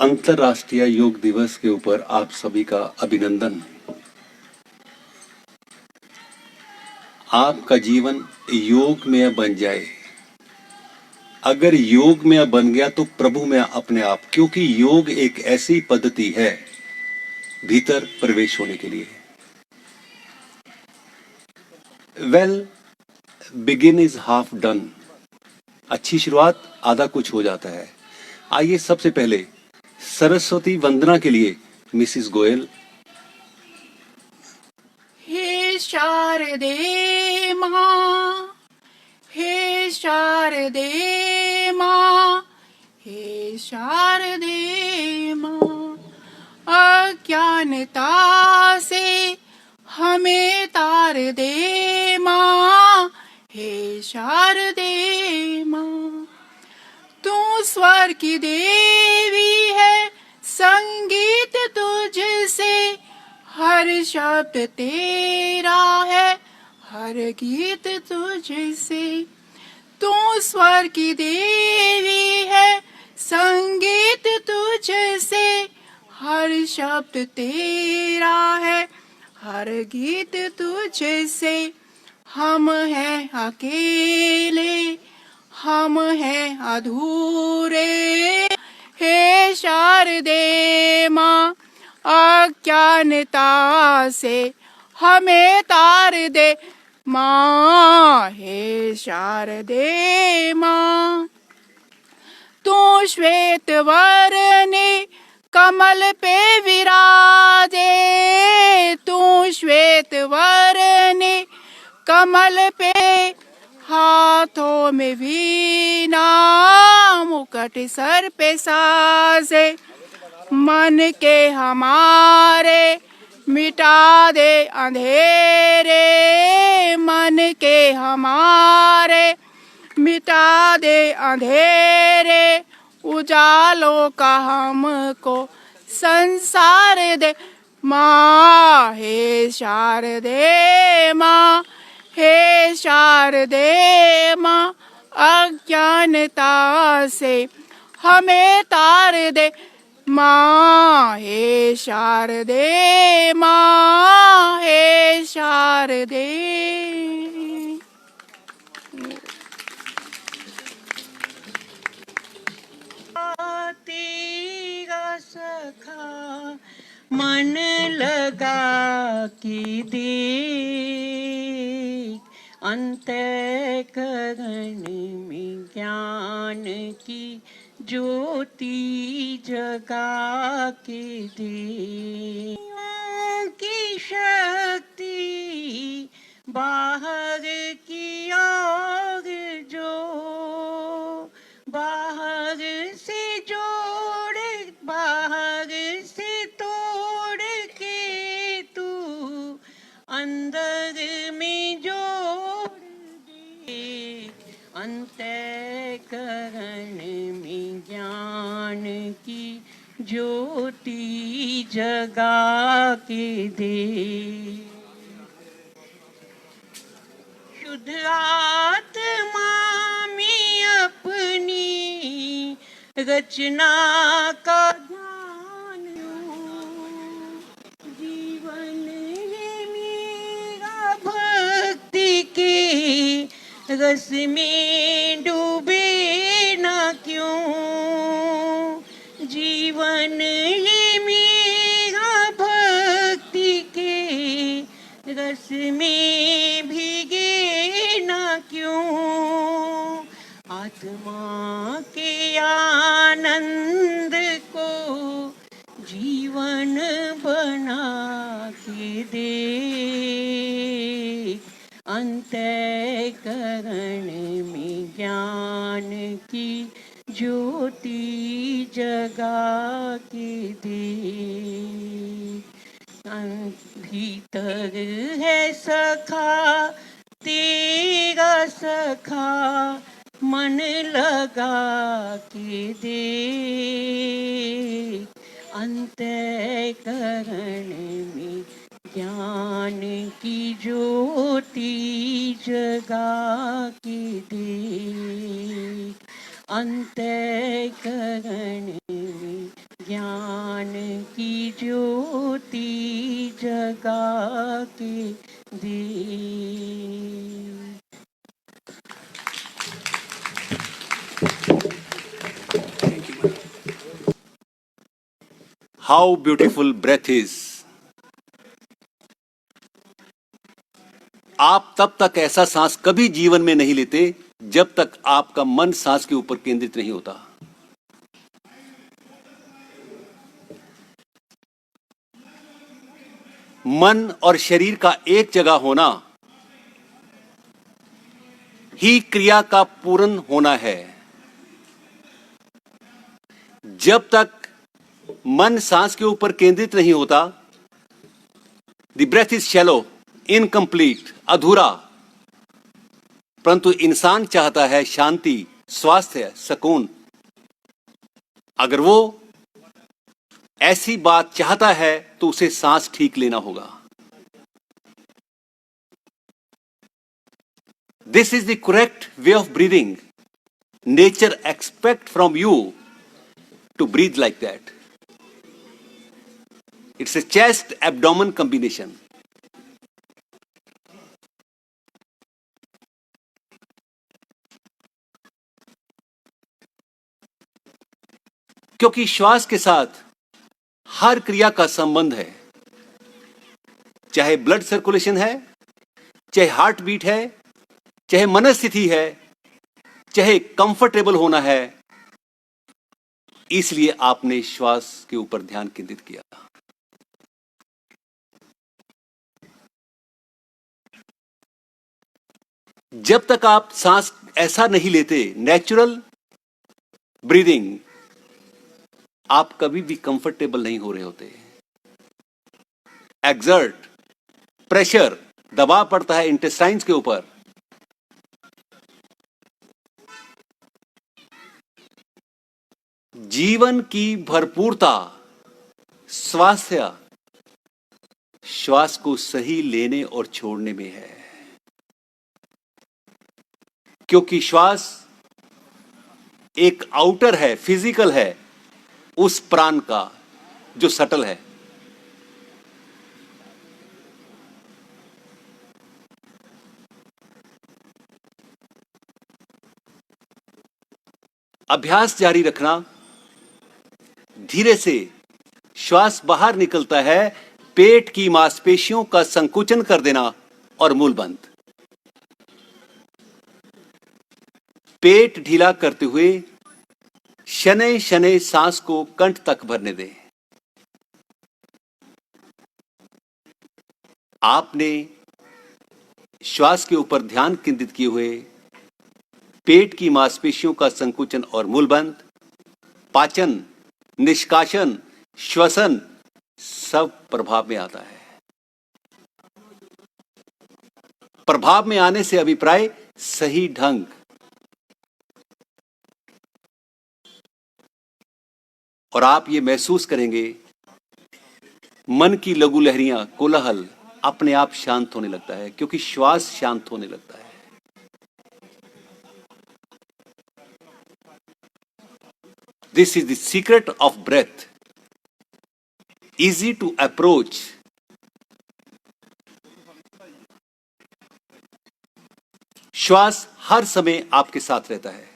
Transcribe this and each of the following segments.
अंतर्राष्ट्रीय योग दिवस के ऊपर आप सभी का अभिनंदन। आपका जीवन योग में बन जाए। अगर योग में बन गया तो प्रभु में अपने आप, क्योंकि योग एक ऐसी पद्धति है भीतर प्रवेश होने के लिए। Well begin is half done. अच्छी शुरुआत आधा कुछ हो जाता है। आइए सबसे पहले सरस्वती वंदना के लिए मिसिस गोयल। हे शारदे माँ, हे शारदे माँ, हे शारदे माँ, अज्ञानता से हमें तार दे माँ, हे शारदे माँ। तू स्वर की देवी है, संगीत तुझसे, हर शब्द तेरा है, हर गीत तुझसे। तू स्वर की देवी है, संगीत तुझसे, हर शब्द तेरा है, हर गीत तुझसे। हम हैं अकेले, हम हैं अधूरे, हे शारदे माँ, अज्ञानता से हमें तार दे माँ, हे शारदे माँ। तू श्वेत वर्णी कमल पे विराजे, तू श्वेत वर्णी कमल पे, हाथों में वीणा, मुकुट सर पे साजे। मन के हमारे मिटा दे अंधेरे, मन के हमारे मिटा दे अंधेरे, उजालों का हमको संसार दे माँ, हे शारदे माँ, हे शारदे माँ, अज्ञानता से हमें तार दे माँ, हे शारदे माँ, हे शारदे। तेरा सखा मन लगा के देख, अंतःकरण में ज्ञान की ज्योति जगा के देख। की शक्ति बाहर की ओर जो, बाहर से जोड़, बाहर से तोड़ के तू अंदर में जोड़ दे, अंतःकरण में ज्ञान की ज्योति जगा के दे। शुद्ध आत्मा में अपनी रचना का ध्यान यूं, जीवन ये मेरा भक्ति के रस में डूबे ना क्यों, जीवन ये मेरा भक्ति के रस में भीगे ना क्यों, आत्मा के आनंद को जीवन बना के दे, अंतःकरण में ज्ञान की ज्योति जगा के दे। भीतर है सखा तेरा सखा, मन लगा के देख, अंतःकरण में ज्ञान की ज्योति जगा के देख, अंतःकरण में ज्ञान की ज्योति जगा के दे। How beautiful breath is. आप तब तक ऐसा सांस कभी जीवन में नहीं लेते जब तक आपका मन सांस के ऊपर केंद्रित नहीं होता। मन और शरीर का एक जगह होना ही क्रिया का पूर्ण होना है। जब तक मन सांस के ऊपर केंद्रित नहीं होता, the breath is shallow, incomplete, अधूरा। परंतु इंसान चाहता है शांति, स्वास्थ्य, सुकून। अगर वो ऐसी बात चाहता है तो उसे सांस ठीक लेना होगा। This is the correct way of breathing. Nature expect from you to breathe like that. It's a chest abdomen combination. क्योंकि श्वास के साथ हर क्रिया का संबंध है, चाहे ब्लड सर्कुलेशन है, चाहे हार्ट बीट है, चाहे मनस्थिति है, चाहे कंफर्टेबल होना है। इसलिए आपने श्वास के ऊपर ध्यान केंद्रित किया। जब तक आप सांस ऐसा नहीं लेते, नेचुरल ब्रीदिंग, आप कभी भी कंफर्टेबल नहीं हो रहे होते। एक्सर्ट, प्रेशर, दबाव पड़ता है इंटेस्टाइन्स के ऊपर। जीवन की भरपूरता, स्वास्थ्य, श्वास को सही लेने और छोड़ने में है। क्योंकि श्वास एक आउटर है, फिजिकल है, उस प्राण का जो सटल है। अभ्यास जारी रखना। धीरे से श्वास बाहर निकलता है, पेट की मांसपेशियों का संकुचन कर देना और मूल बंद। पेट ढीला करते हुए शनै शनै सांस को कंठ तक भरने दें। आपने श्वास के ऊपर ध्यान केंद्रित किए हुए पेट की मांसपेशियों का संकुचन और मूलबंध, पाचन, निष्कासन, श्वसन सब प्रभाव में आता है। प्रभाव में आने से अभिप्राय सही ढंग। और आप ये महसूस करेंगे मन की लघु लहरियां, कोलाहल अपने आप शांत होने लगता है, क्योंकि श्वास शांत होने लगता है। This is the secret of breath, easy to approach. श्वास हर समय आपके साथ रहता है।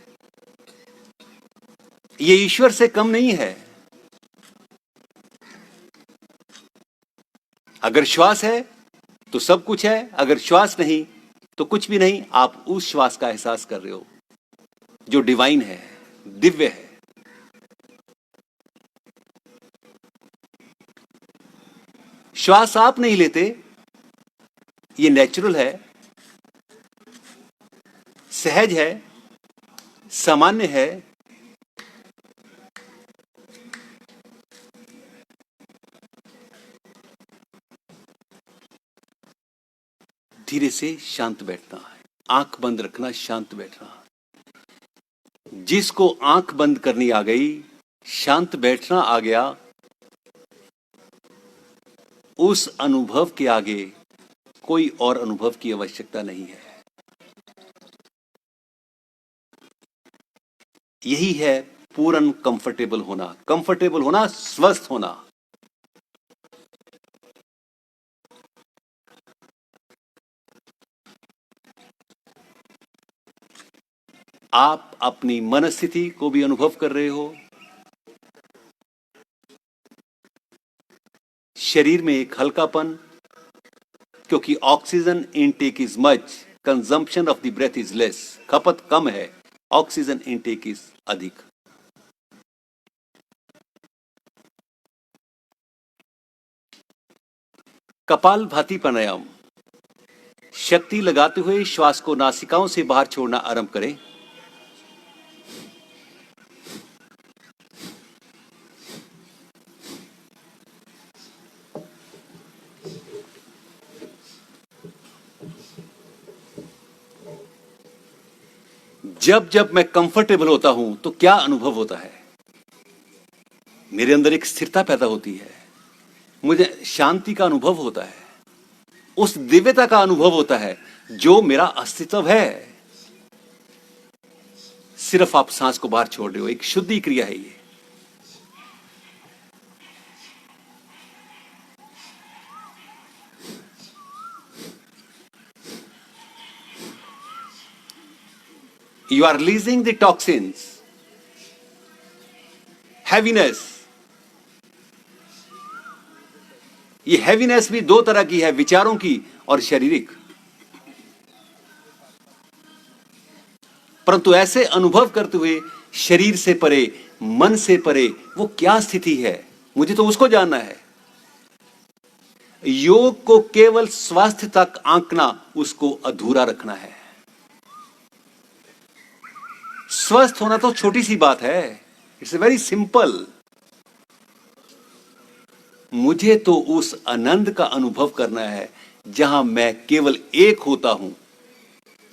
ये ईश्वर से कम नहीं है। अगर श्वास है तो सब कुछ है, अगर श्वास नहीं तो कुछ भी नहीं। आप उस श्वास का एहसास कर रहे हो जो डिवाइन है, दिव्य है। श्वास आप नहीं लेते, ये नेचुरल है, सहज है, सामान्य है। धीरे से शांत बैठना है, आंख बंद रखना, शांत बैठना। जिसको आंख बंद करनी आ गई, शांत बैठना आ गया, उस अनुभव के आगे कोई और अनुभव की आवश्यकता नहीं है। यही है पूर्ण कंफर्टेबल होना, स्वस्थ होना। आप अपनी मनस्थिति को भी अनुभव कर रहे हो। शरीर में एक हल्कापन, क्योंकि oxygen intake is much, consumption of the breath is less. खपत कम है, ऑक्सीजन इनटेक इज अधिक। कपालभाति प्राणायाम। शक्ति लगाते हुए श्वास को नासिकाओं से बाहर छोड़ना आरंभ करें। जब जब मैं कंफर्टेबल होता हूं तो क्या अनुभव होता है? मेरे अंदर एक स्थिरता पैदा होती है, मुझे शांति का अनुभव होता है, उस दिव्यता का अनुभव होता है जो मेरा अस्तित्व है। सिर्फ आप सांस को बाहर छोड़ रहे हो, एक शुद्धि क्रिया है ये। You are releasing the toxins, heaviness। ये हैवीनेस भी दो तरह की है, विचारों की और शारीरिक। परंतु ऐसे अनुभव करते हुए शरीर से परे, मन से परे वो क्या स्थिति है, मुझे तो उसको जानना है। योग को केवल स्वास्थ्य तक आंकना उसको अधूरा रखना है। स्वस्थ होना तो छोटी सी बात है, इट्स वेरी सिंपल। मुझे तो उस आनंद का अनुभव करना है जहां मैं केवल एक होता हूं।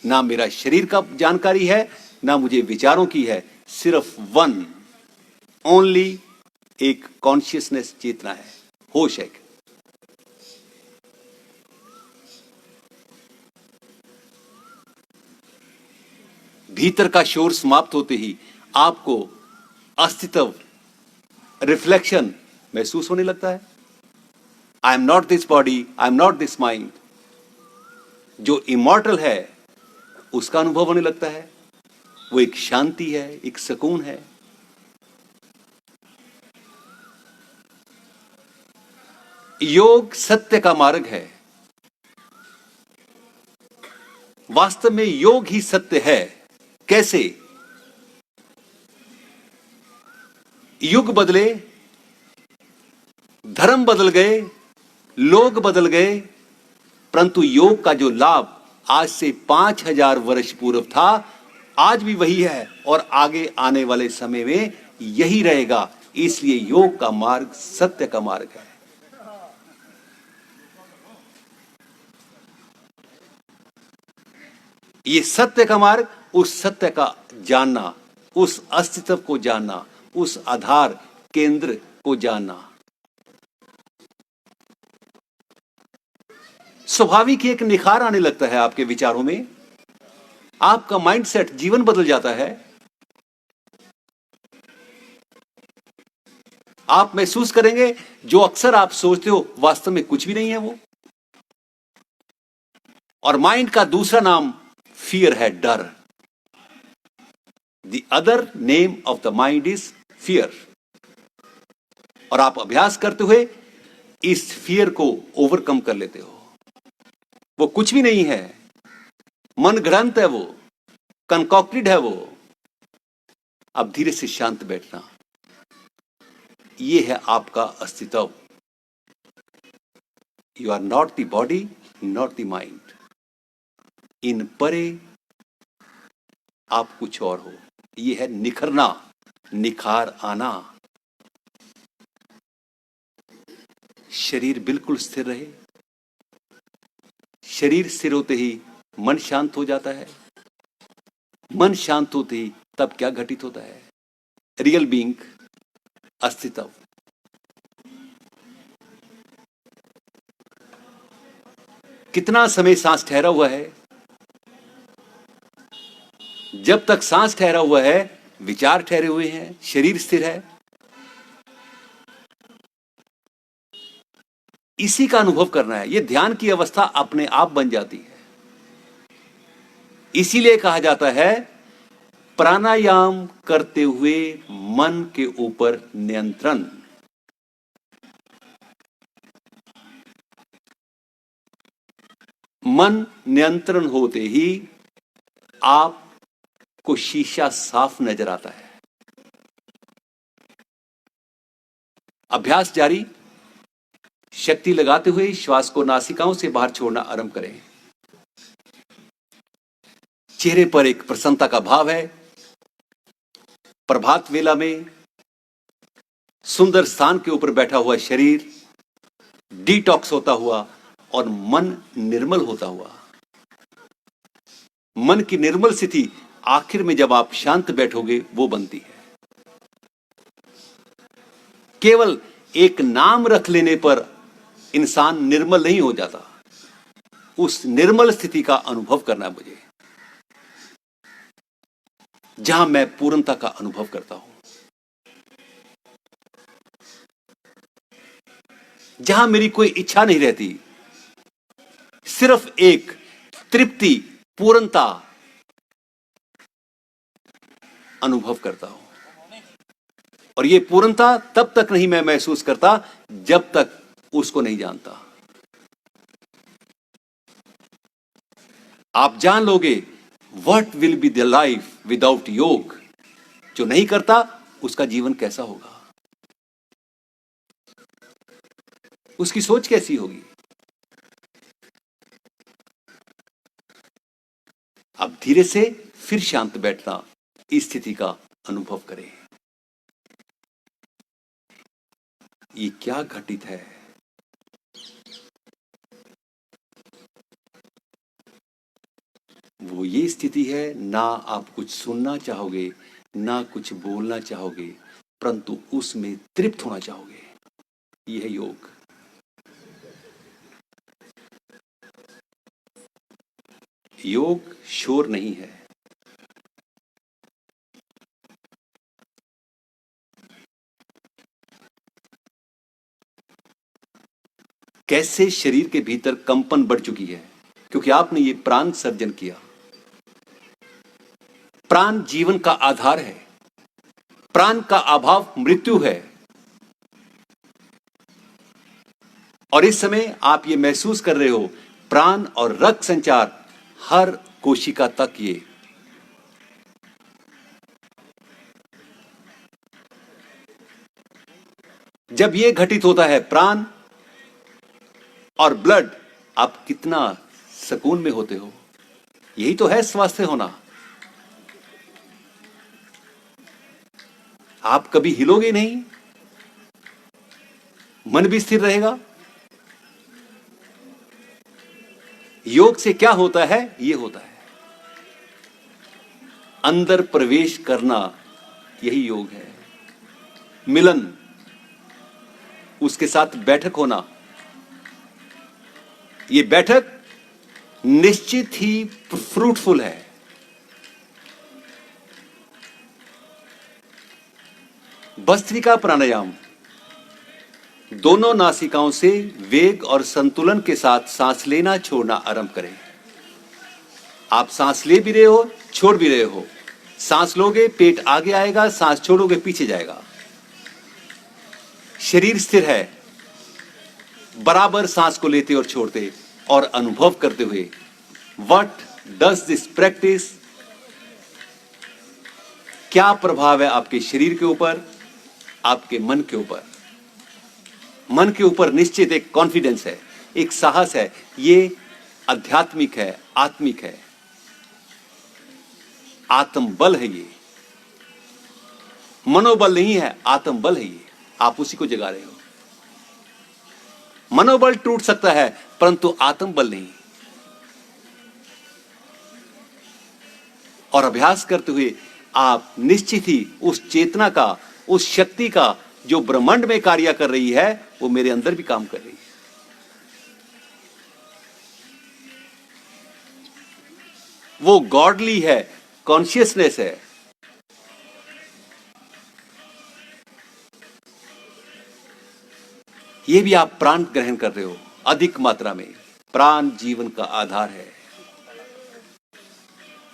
ना मेरा शरीर का जानकारी है, ना मुझे विचारों की है, सिर्फ वन, ओनली एक कॉन्शियसनेस, चेतना है, होश है। भीतर का शोर समाप्त होते ही आपको अस्तित्व, रिफ्लेक्शन महसूस होने लगता है। I am not this body, I am not this mind. जो इमॉर्टल है उसका अनुभव होने लगता है। वो एक शांति है, एक सुकून है। योग सत्य का मार्ग है। वास्तव में योग ही सत्य है। कैसे? युग बदले, धर्म बदल गए, लोग बदल गए, परंतु योग का जो लाभ आज से 5000 वर्ष पूर्व था, आज भी वही है और आगे आने वाले समय में यही रहेगा। इसलिए योग का मार्ग सत्य का मार्ग है। ये सत्य का मार्ग, उस सत्य का जानना, उस अस्तित्व को जानना, उस आधार केंद्र को जानना। स्वाभाविक एक निखार आने लगता है आपके विचारों में। आपका माइंडसेट, जीवन बदल जाता है। आप महसूस करेंगे जो अक्सर आप सोचते हो वास्तव में कुछ भी नहीं है वो। और माइंड का दूसरा नाम फियर है, डर। The other name of the mind is fear. और आप अभ्यास करते हुए इस फियर को ओवरकम कर लेते हो। वो कुछ भी नहीं है, मन घड़ंत है, वो कंकॉक्टेड है वो। अब धीरे से शांत बैठना, ये है आपका अस्तित्व। You are not the body, not the mind. इन परे आप कुछ और हो। ये है निखरना, निखार आना। शरीर बिल्कुल स्थिर रहे। शरीर स्थिर होते ही मन शांत हो जाता है। मन शांत होते ही तब क्या घटित होता है? रियल बीइंग, अस्तित्व। कितना समय सांस ठहरा हुआ है? जब तक सांस ठहरा हुआ है विचार ठहरे हुए हैं, शरीर स्थिर है। इसी का अनुभव करना है। यह ध्यान की अवस्था अपने आप बन जाती है। इसीलिए कहा जाता है प्राणायाम करते हुए मन के ऊपर नियंत्रण। मन नियंत्रण होते ही आपको शीशा साफ नजर आता है। अभ्यास जारी। शक्ति लगाते हुए श्वास को नासिकाओं से बाहर छोड़ना आरंभ करें। चेहरे पर एक प्रसन्नता का भाव है। प्रभात वेला में सुंदर स्थान के ऊपर बैठा हुआ शरीर डिटॉक्स होता हुआ और मन निर्मल होता हुआ। मन की निर्मल स्थिति आखिर में जब आप शांत बैठोगे वो बनती है। केवल एक नाम रख लेने पर इंसान निर्मल नहीं हो जाता। उस निर्मल स्थिति का अनुभव करना है मुझे, जहां मैं पूर्णता का अनुभव करता हूं, जहां मेरी कोई इच्छा नहीं रहती, सिर्फ एक तृप्ति, पूर्णता अनुभव करता हूं। और यह पूर्णता तब तक नहीं मैं महसूस करता जब तक उसको नहीं जानता। आप जान लोगे what will be the life without योग। जो नहीं करता उसका जीवन कैसा होगा, उसकी सोच कैसी होगी। अब धीरे से फिर शांत बैठना, इस स्थिति का अनुभव करें। ये क्या घटित है। वो ये स्थिति है, ना आप कुछ सुनना चाहोगे, ना कुछ बोलना चाहोगे, परंतु उसमें तृप्त होना चाहोगे। यह है योग। योग शोर नहीं है। कैसे शरीर के भीतर कंपन बढ़ चुकी है, क्योंकि आपने ये प्राण सर्जन किया। प्राण जीवन का आधार है। प्राण का अभाव मृत्यु है। और इस समय आप ये महसूस कर रहे हो, प्राण और रक्त संचार हर कोशिका तक। ये जब ये घटित होता है, प्राण और ब्लड, आप कितना सुकून में होते हो। यही तो है स्वास्थ्य होना। आप कभी हिलोगे नहीं, मन भी स्थिर रहेगा। योग से क्या होता है? यह होता है अंदर प्रवेश करना। यही योग है। मिलन, उसके साथ बैठक होना। यह बैठक निश्चित ही फ्रूटफुल है। भस्त्रिका प्राणायाम। दोनों नासिकाओं से वेग और संतुलन के साथ सांस लेना छोड़ना आरंभ करें। आप सांस ले भी रहे हो, छोड़ भी रहे हो। सांस लोगे पेट आगे आएगा, सांस छोड़ोगे पीछे जाएगा। शरीर स्थिर है। बराबर सांस को लेते और छोड़ते और अनुभव करते हुए। What does this practice? क्या प्रभाव है आपके शरीर के ऊपर, आपके मन के ऊपर? मन के ऊपर निश्चित एक कॉन्फिडेंस है, एक साहस है। ये आध्यात्मिक है, आत्मिक है, आत्मबल है। ये मनोबल नहीं है, आत्मबल है। ये आप उसी को जगा रहे हो। मनोबल टूट सकता है, परंतु आत्मबल नहीं। और अभ्यास करते हुए आप निश्चित ही उस चेतना का, उस शक्ति का जो ब्रह्मांड में कार्य कर रही है, वो मेरे अंदर भी काम कर रही है। वो गॉडली है, कॉन्शियसनेस है। ये भी आप प्राण ग्रहण कर रहे हो अधिक मात्रा में। प्राण जीवन का आधार है।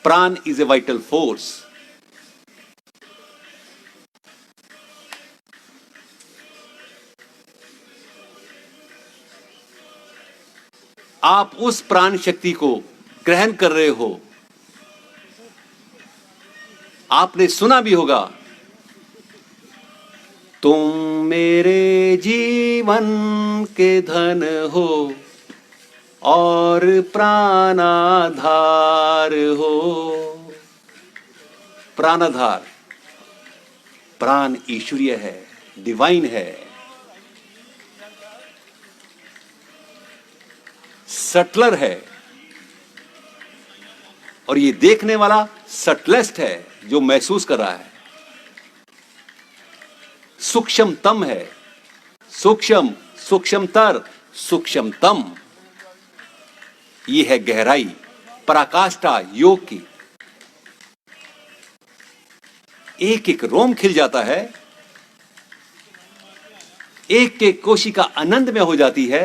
प्राण इज ए वाइटल फोर्स। आप उस प्राण शक्ति को ग्रहण कर रहे हो। आपने सुना भी होगा, तुम मेरे जीवन के धन हो और प्राणाधार हो। प्राणाधार, प्राण ईश्वरीय है, डिवाइन है। सटलर है और ये देखने वाला सटलेस्ट है, जो महसूस कर रहा है। सूक्ष्मतम है, सूक्ष्म, सूक्ष्मतर, सूक्ष्मतम। ये है गहराई, पराकाष्ठा योग की। एक एक रोम खिल जाता है, एक एक कोशिका आनंद में हो जाती है।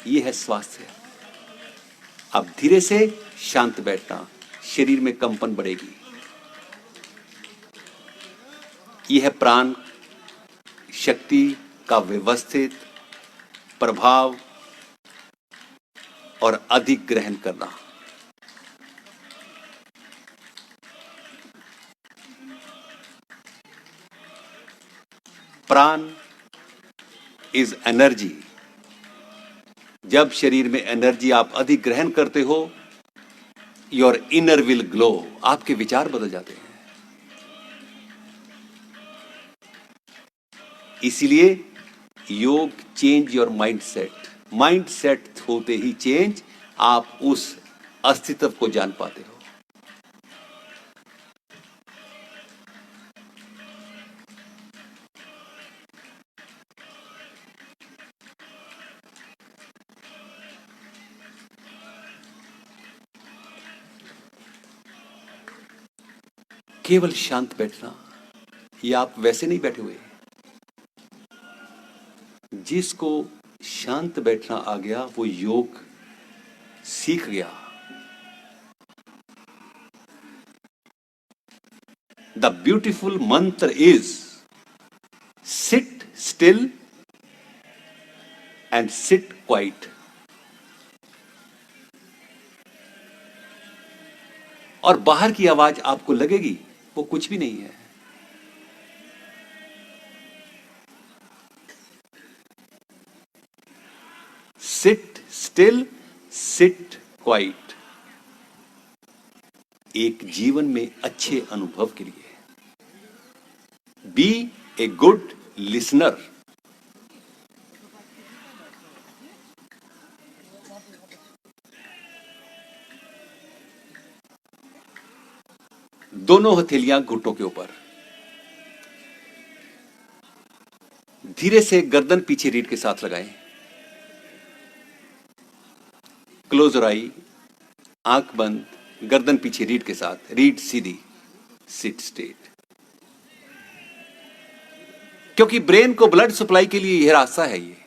यह है स्वास्थ्य। अब धीरे से शांत बैठना, शरीर में कंपन बढ़ेगी। यह है प्राण शक्ति का व्यवस्थित प्रभाव और अधिक ग्रहण करना। प्राण इज एनर्जी। जब शरीर में एनर्जी आप अधिक ग्रहण करते हो, योर इनर विल ग्लो, आपके विचार बदल जाते हैं। इसीलिए योग change your mind set. Mind set होते ही चेंज, आप उस अस्तित्व को जान पाते हो। केवल शांत बैठना, ये आप वैसे नहीं बैठे हुए। जिसको शांत बैठना आ गया वो योग सीख गया। द ब्यूटीफुल मंत्र is seat still and sit quite. और बाहर की आवाज आपको लगेगी वो कुछ भी नहीं है। Sit still, sit quiet. एक जीवन में अच्छे अनुभव के लिए बी ए गुड लिसनर। दोनों हथेलियां घुटनों के ऊपर, धीरे से गर्दन पीछे रीढ़ के साथ लगाएं। क्लोज योर आई, आंख बंद, गर्दन पीछे रीढ़ के साथ, रीढ़ सीधी, सिट स्ट्रेट। क्योंकि ब्रेन को ब्लड सप्लाई के लिए यह रास्ता है। ये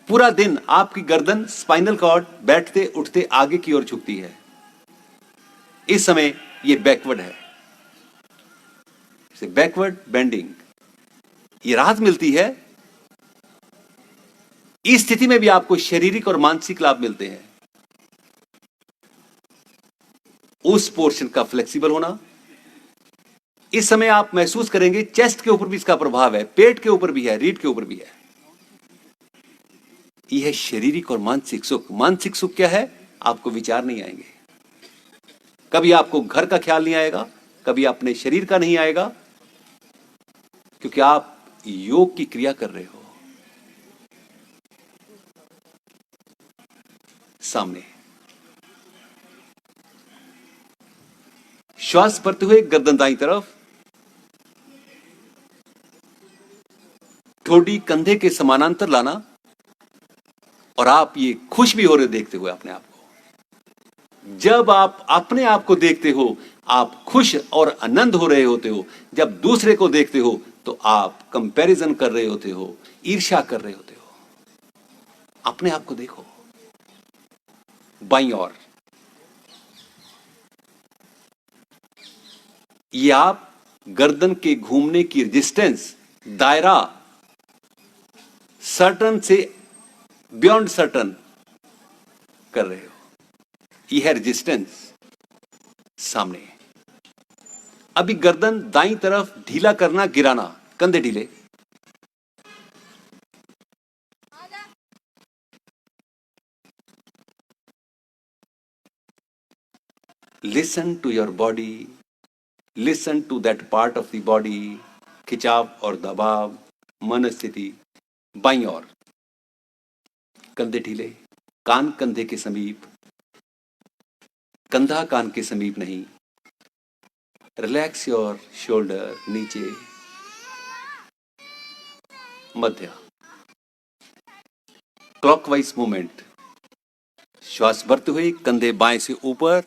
पूरा दिन आपकी गर्दन, स्पाइनल कॉर्ड बैठते उठते आगे की ओर झुकती है। इस समय ये बैकवर्ड है, बैकवर्ड बेंडिंग। ये राहत मिलती है। इस स्थिति में भी आपको शारीरिक और मानसिक लाभ मिलते हैं। उस पोर्शन का फ्लेक्सिबल होना। इस समय आप महसूस करेंगे चेस्ट के ऊपर भी इसका प्रभाव है, पेट के ऊपर भी है, रीढ़ के ऊपर भी है। यह है शारीरिक और मानसिक सुख। मानसिक सुख क्या है? आपको विचार नहीं आएंगे, कभी आपको घर का ख्याल नहीं आएगा, कभी अपने शरीर का नहीं आएगा, क्योंकि आप योग की क्रिया कर रहे हो। सामने श्वास भरते हुए गर्दन दाईं तरफ, ठोड़ी कंधे के समानांतर लाना, और आप ये खुश भी हो रहे देखते हुए अपने आप को। जब आप अपने आप को देखते हो, आप खुश और आनंद हो रहे होते हो। जब दूसरे को देखते हो तो तो आप कंपैरिजन कर रहे होते हो, ईर्ष्या कर रहे होते हो। अपने आप को देखो। बाईं ओर ये आप गर्दन के घूमने की रेजिस्टेंस, दायरा सर्टन से बियॉन्ड सर्टन कर रहे हो। यह है रेजिस्टेंस सामने। अभी गर्दन दाईं तरफ ढीला करना, गिराना, कंधे ढीले। Listen to your body, listen to that part of the body. खिंचाव और दबाव, मन स्थिति। बाईं ओर कंधे ढीले, कान कंधे के समीप, कंधा कान के समीप नहीं। रिलैक्स योर शोल्डर, नीचे, मध्य। Clockwise movement. श्वास भरते हुए कंधे बाएं से ऊपर,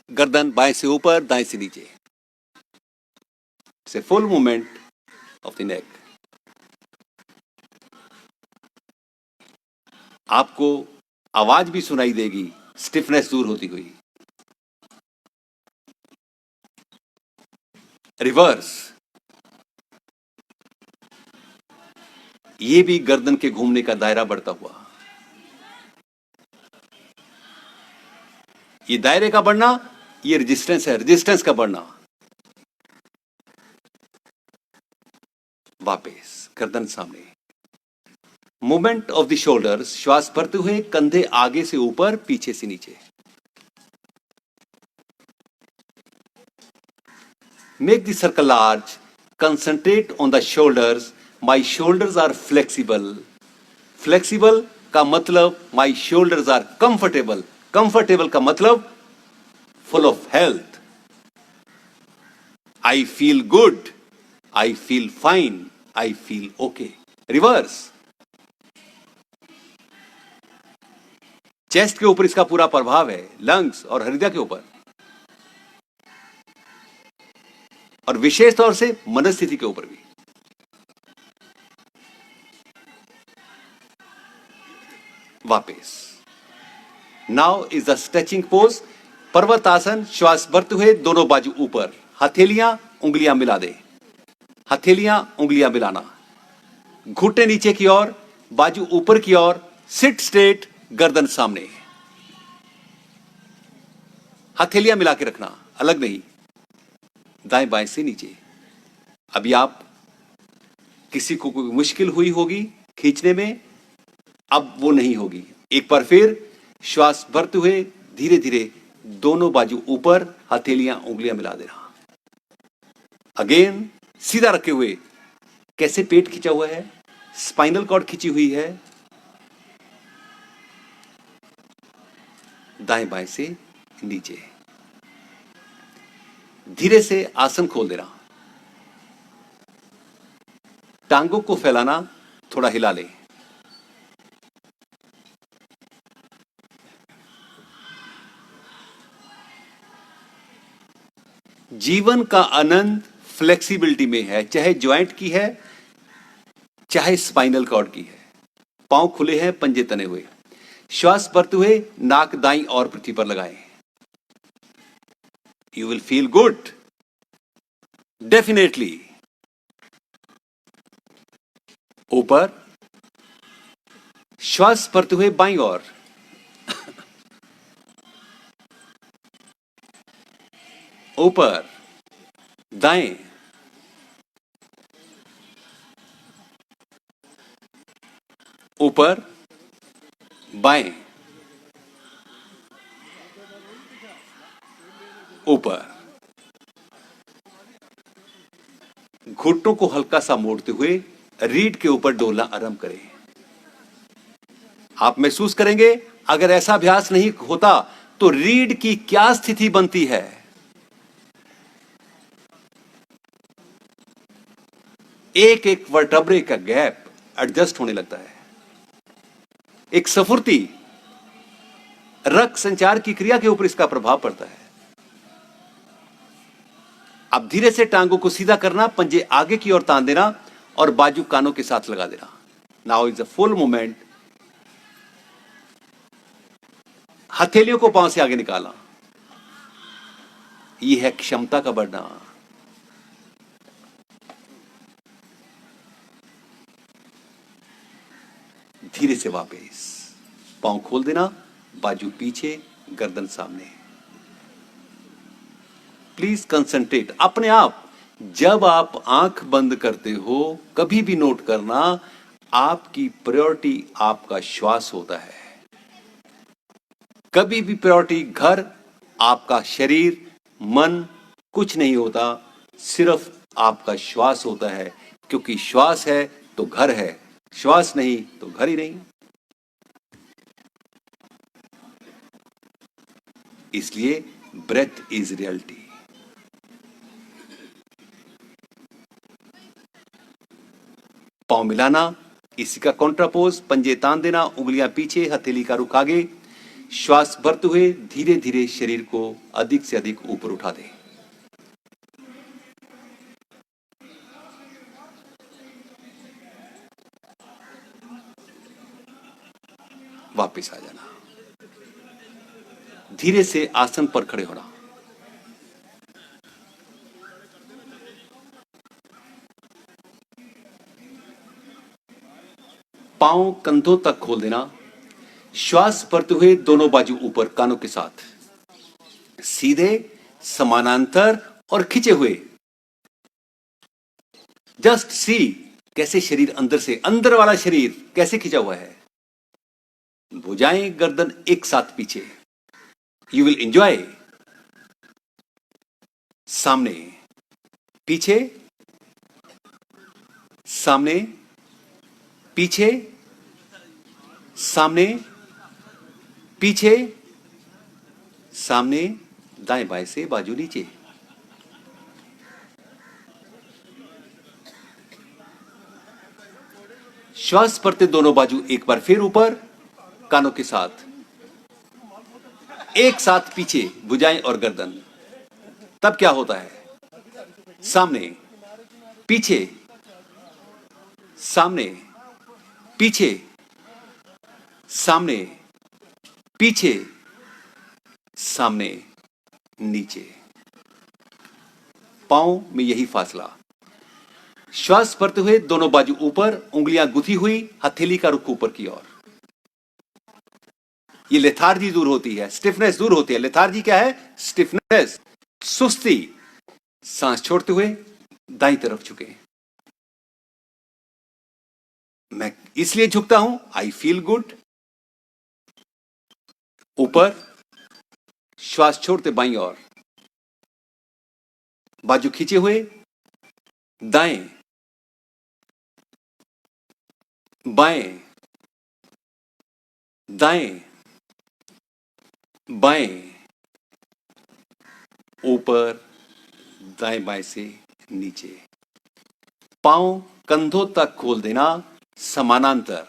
गर्दन बाएं से ऊपर, दाएं से नीचे। It's a full movement of the neck. आपको आवाज भी सुनाई देगी, स्टिफनेस दूर होती हुई। रिवर्स। ये भी गर्दन के घूमने का दायरा बढ़ता हुआ। ये दायरे का बढ़ना, ये रेजिस्टेंस है, रेजिस्टेंस का बढ़ना। वापस गर्दन सामने। Movement of the shoulders. श्वास भरते हुए कंधे आगे से ऊपर, पीछे से नीचे। Make the circle large. Concentrate on the shoulders. My shoulders are flexible. Flexible का मतलब my shoulders are comfortable. Comfortable का मतलब full of health. I feel good. I feel fine. I feel okay. Reverse. Chest के ऊपर इसका पूरा प्रभाव है, लंग्स और हृदय के ऊपर, और विशेष तौर से मनस्थिति के ऊपर भी। वापस। Now is the stretching pose. Parvatasana. श्वास भरते हुए दोनों बाजू ऊपर, हथेलियां उंगलियां मिला दे। हथेलियां उंगलियां मिलाना। घुटने नीचे की ओर, बाजू ऊपर की ओर। सिट स्ट्रेट, गर्दन सामने। हथेलियां मिला के रखना, अलग नहीं, दाएं बाएं से नीचे। अभी आप किसी को कोई मुश्किल हुई होगी खींचने में, अब वो नहीं होगी। एक बार फिर श्वास भरते हुए धीरे धीरे दोनों बाजू ऊपर, हथेलियां उंगलियां मिला देना। अगेन सीधा रखे हुए। कैसे पेट खींचा हुआ है, स्पाइनल कॉर्ड खींची हुई है। दाएं बाएं से नीचे। धीरे से आसन खोल देना। टांगों को फैलाना, थोड़ा हिला ले। जीवन का आनंद फ्लेक्सिबिलिटी में है, चाहे ज्वाइंट की है, चाहे स्पाइनल कॉर्ड की है। पांव खुले हैं, पंजे तने हुए। श्वास भरते हुए नाक दाईं और पृथ्वी पर लगाएं। You will feel good. Definitely. ऊपर। श्वास भरते हुए बाईं ओर। ऊपर, दाएं। ऊपर, बाएं। ऊपर। घुटनों को हल्का सा मोड़ते हुए रीढ़ के ऊपर डोलना आरंभ करें। आप महसूस करेंगे अगर ऐसा अभ्यास नहीं होता तो रीढ़ की क्या स्थिति बनती है। एक एक वर्टेब्रे का गैप एडजस्ट होने लगता है। एक स्फूर्ति, रक्त संचार की क्रिया के ऊपर इसका प्रभाव पड़ता है। अब धीरे से टांगों को सीधा करना, पंजे आगे की ओर तान देना, और बाजू कानों के साथ लगा देना। Now is a full movement. हथेलियों को पांव से आगे निकालना, यह है क्षमता का बढ़ना। धीरे से वापस पांव खोल देना, बाजू पीछे, गर्दन सामने। प्लीज कंसंट्रेट अपने आप। जब आप आंख बंद करते हो, कभी भी नोट करना, आपकी प्रायोरिटी आपका श्वास होता है। कभी भी प्रायोरिटी घर, आपका शरीर, मन कुछ नहीं होता, सिर्फ आपका श्वास होता है। क्योंकि श्वास है तो घर है, श्वास नहीं तो घर ही नहीं। इसलिए ब्रेथ इज रियलिटी। पांव मिलाना, इसी का कॉन्ट्रापोज। पंजे तान देना, उंगलियां पीछे, हथेली का रुख आगे। श्वास भरते हुए धीरे धीरे शरीर को अधिक से अधिक ऊपर उठा दें। वापस आ जाना। धीरे से आसन पर खड़े होना। पांव कंधों तक खोल देना। श्वास भरते हुए दोनों बाजू ऊपर, कानों के साथ सीधे, समानांतर और खिंचे हुए। जस्ट सी कैसे शरीर अंदर से, अंदर वाला शरीर कैसे खिंचा हुआ है। भुजाएं गर्दन एक साथ पीछे। You will enjoy. सामने पीछे, सामने पीछे, सामने पीछे, सामने, दाएं बाएं से बाजू नीचे। श्वास भरते दोनों बाजू एक बार फिर ऊपर, कानों के साथ एक साथ पीछे, भुजाएं और गर्दन। तब क्या होता है? सामने पीछे, सामने पीछे, सामने पीछे, सामने नीचे। पांव में यही फासला। श्वास भरते हुए दोनों बाजू ऊपर, उंगलियां गुथी हुई, हथेली का रुख ऊपर की ओर। ये लेथार्जी दूर होती है, स्टिफनेस दूर होती है। लेथार्जी क्या है? स्टिफनेस, सुस्ती। सांस छोड़ते हुए दाईं तरफ झुके। मैं इसलिए झुकता हूं, आई फील गुड। ऊपर, श्वास छोड़ते बाईं ओर, बाजू खींचे हुए, दाएं बाएं, दाएं बाएं, ऊपर, दाएं बाएं से नीचे। पांव कंधों तक खोल देना, समानांतर।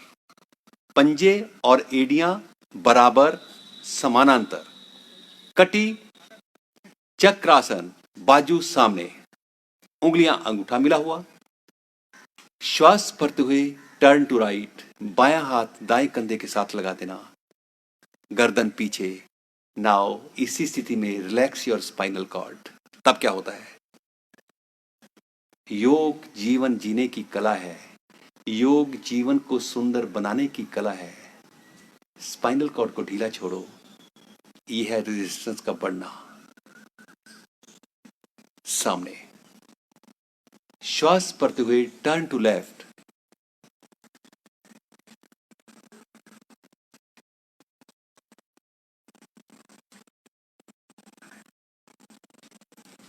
पंजे और एड़ियां बराबर, समानांतर। कटी चक्रासन, बाजू सामने, उंगलियां अंगूठा मिला हुआ। श्वास भरते हुए टर्न टू राइट, बायां हाथ दाएं कंधे के साथ लगा देना, गर्दन पीछे। नाउ इसी स्थिति में रिलैक्स योर स्पाइनल कॉर्ड। तब क्या होता है? योग जीवन जीने की कला है। योग जीवन को सुंदर बनाने की कला है। स्पाइनल कॉर्ड को ढीला छोड़ो, यह है रेजिस्टेंस का बढ़ना। सामने श्वास भरते हुए टर्न टू लेफ्ट,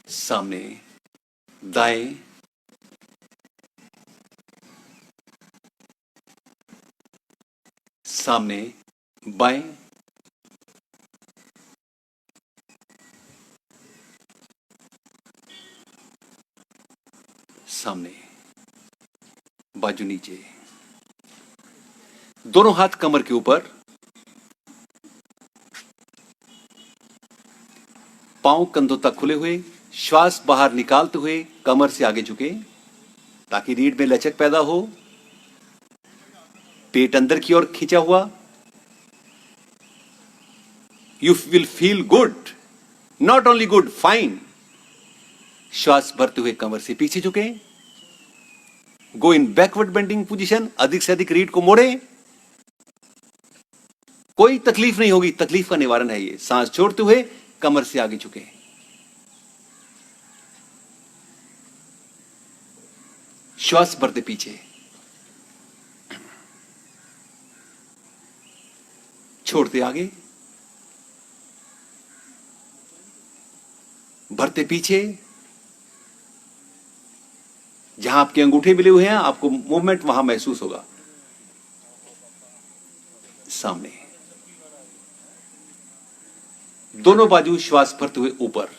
सामने दाएं, सामने बाएं, सामने, बाजू नीचे। दोनों हाथ कमर के ऊपर, पांव कंधों तक खुले हुए, श्वास बाहर निकालते हुए कमर से आगे झुके, ताकि रीढ़ में लचक पैदा हो, पेट अंदर की ओर खींचा हुआ। You will feel good, not only good, fine. श्वास भरते हुए कमर से पीछे झुके, गो इन बैकवर्ड बेंडिंग पोजीशन, अधिक से अधिक रीढ़ को मोड़े। कोई तकलीफ नहीं होगी, तकलीफ का निवारण है ये। सांस छोड़ते हुए कमर से आगे झुके, श्वास भरते पीछे, छोड़ते आगे, भरते पीछे। जहां आपके अंगूठे मिले हुए हैं, आपको मूवमेंट वहां महसूस होगा। सामने, दोनों बाजू श्वास भरते हुए ऊपर।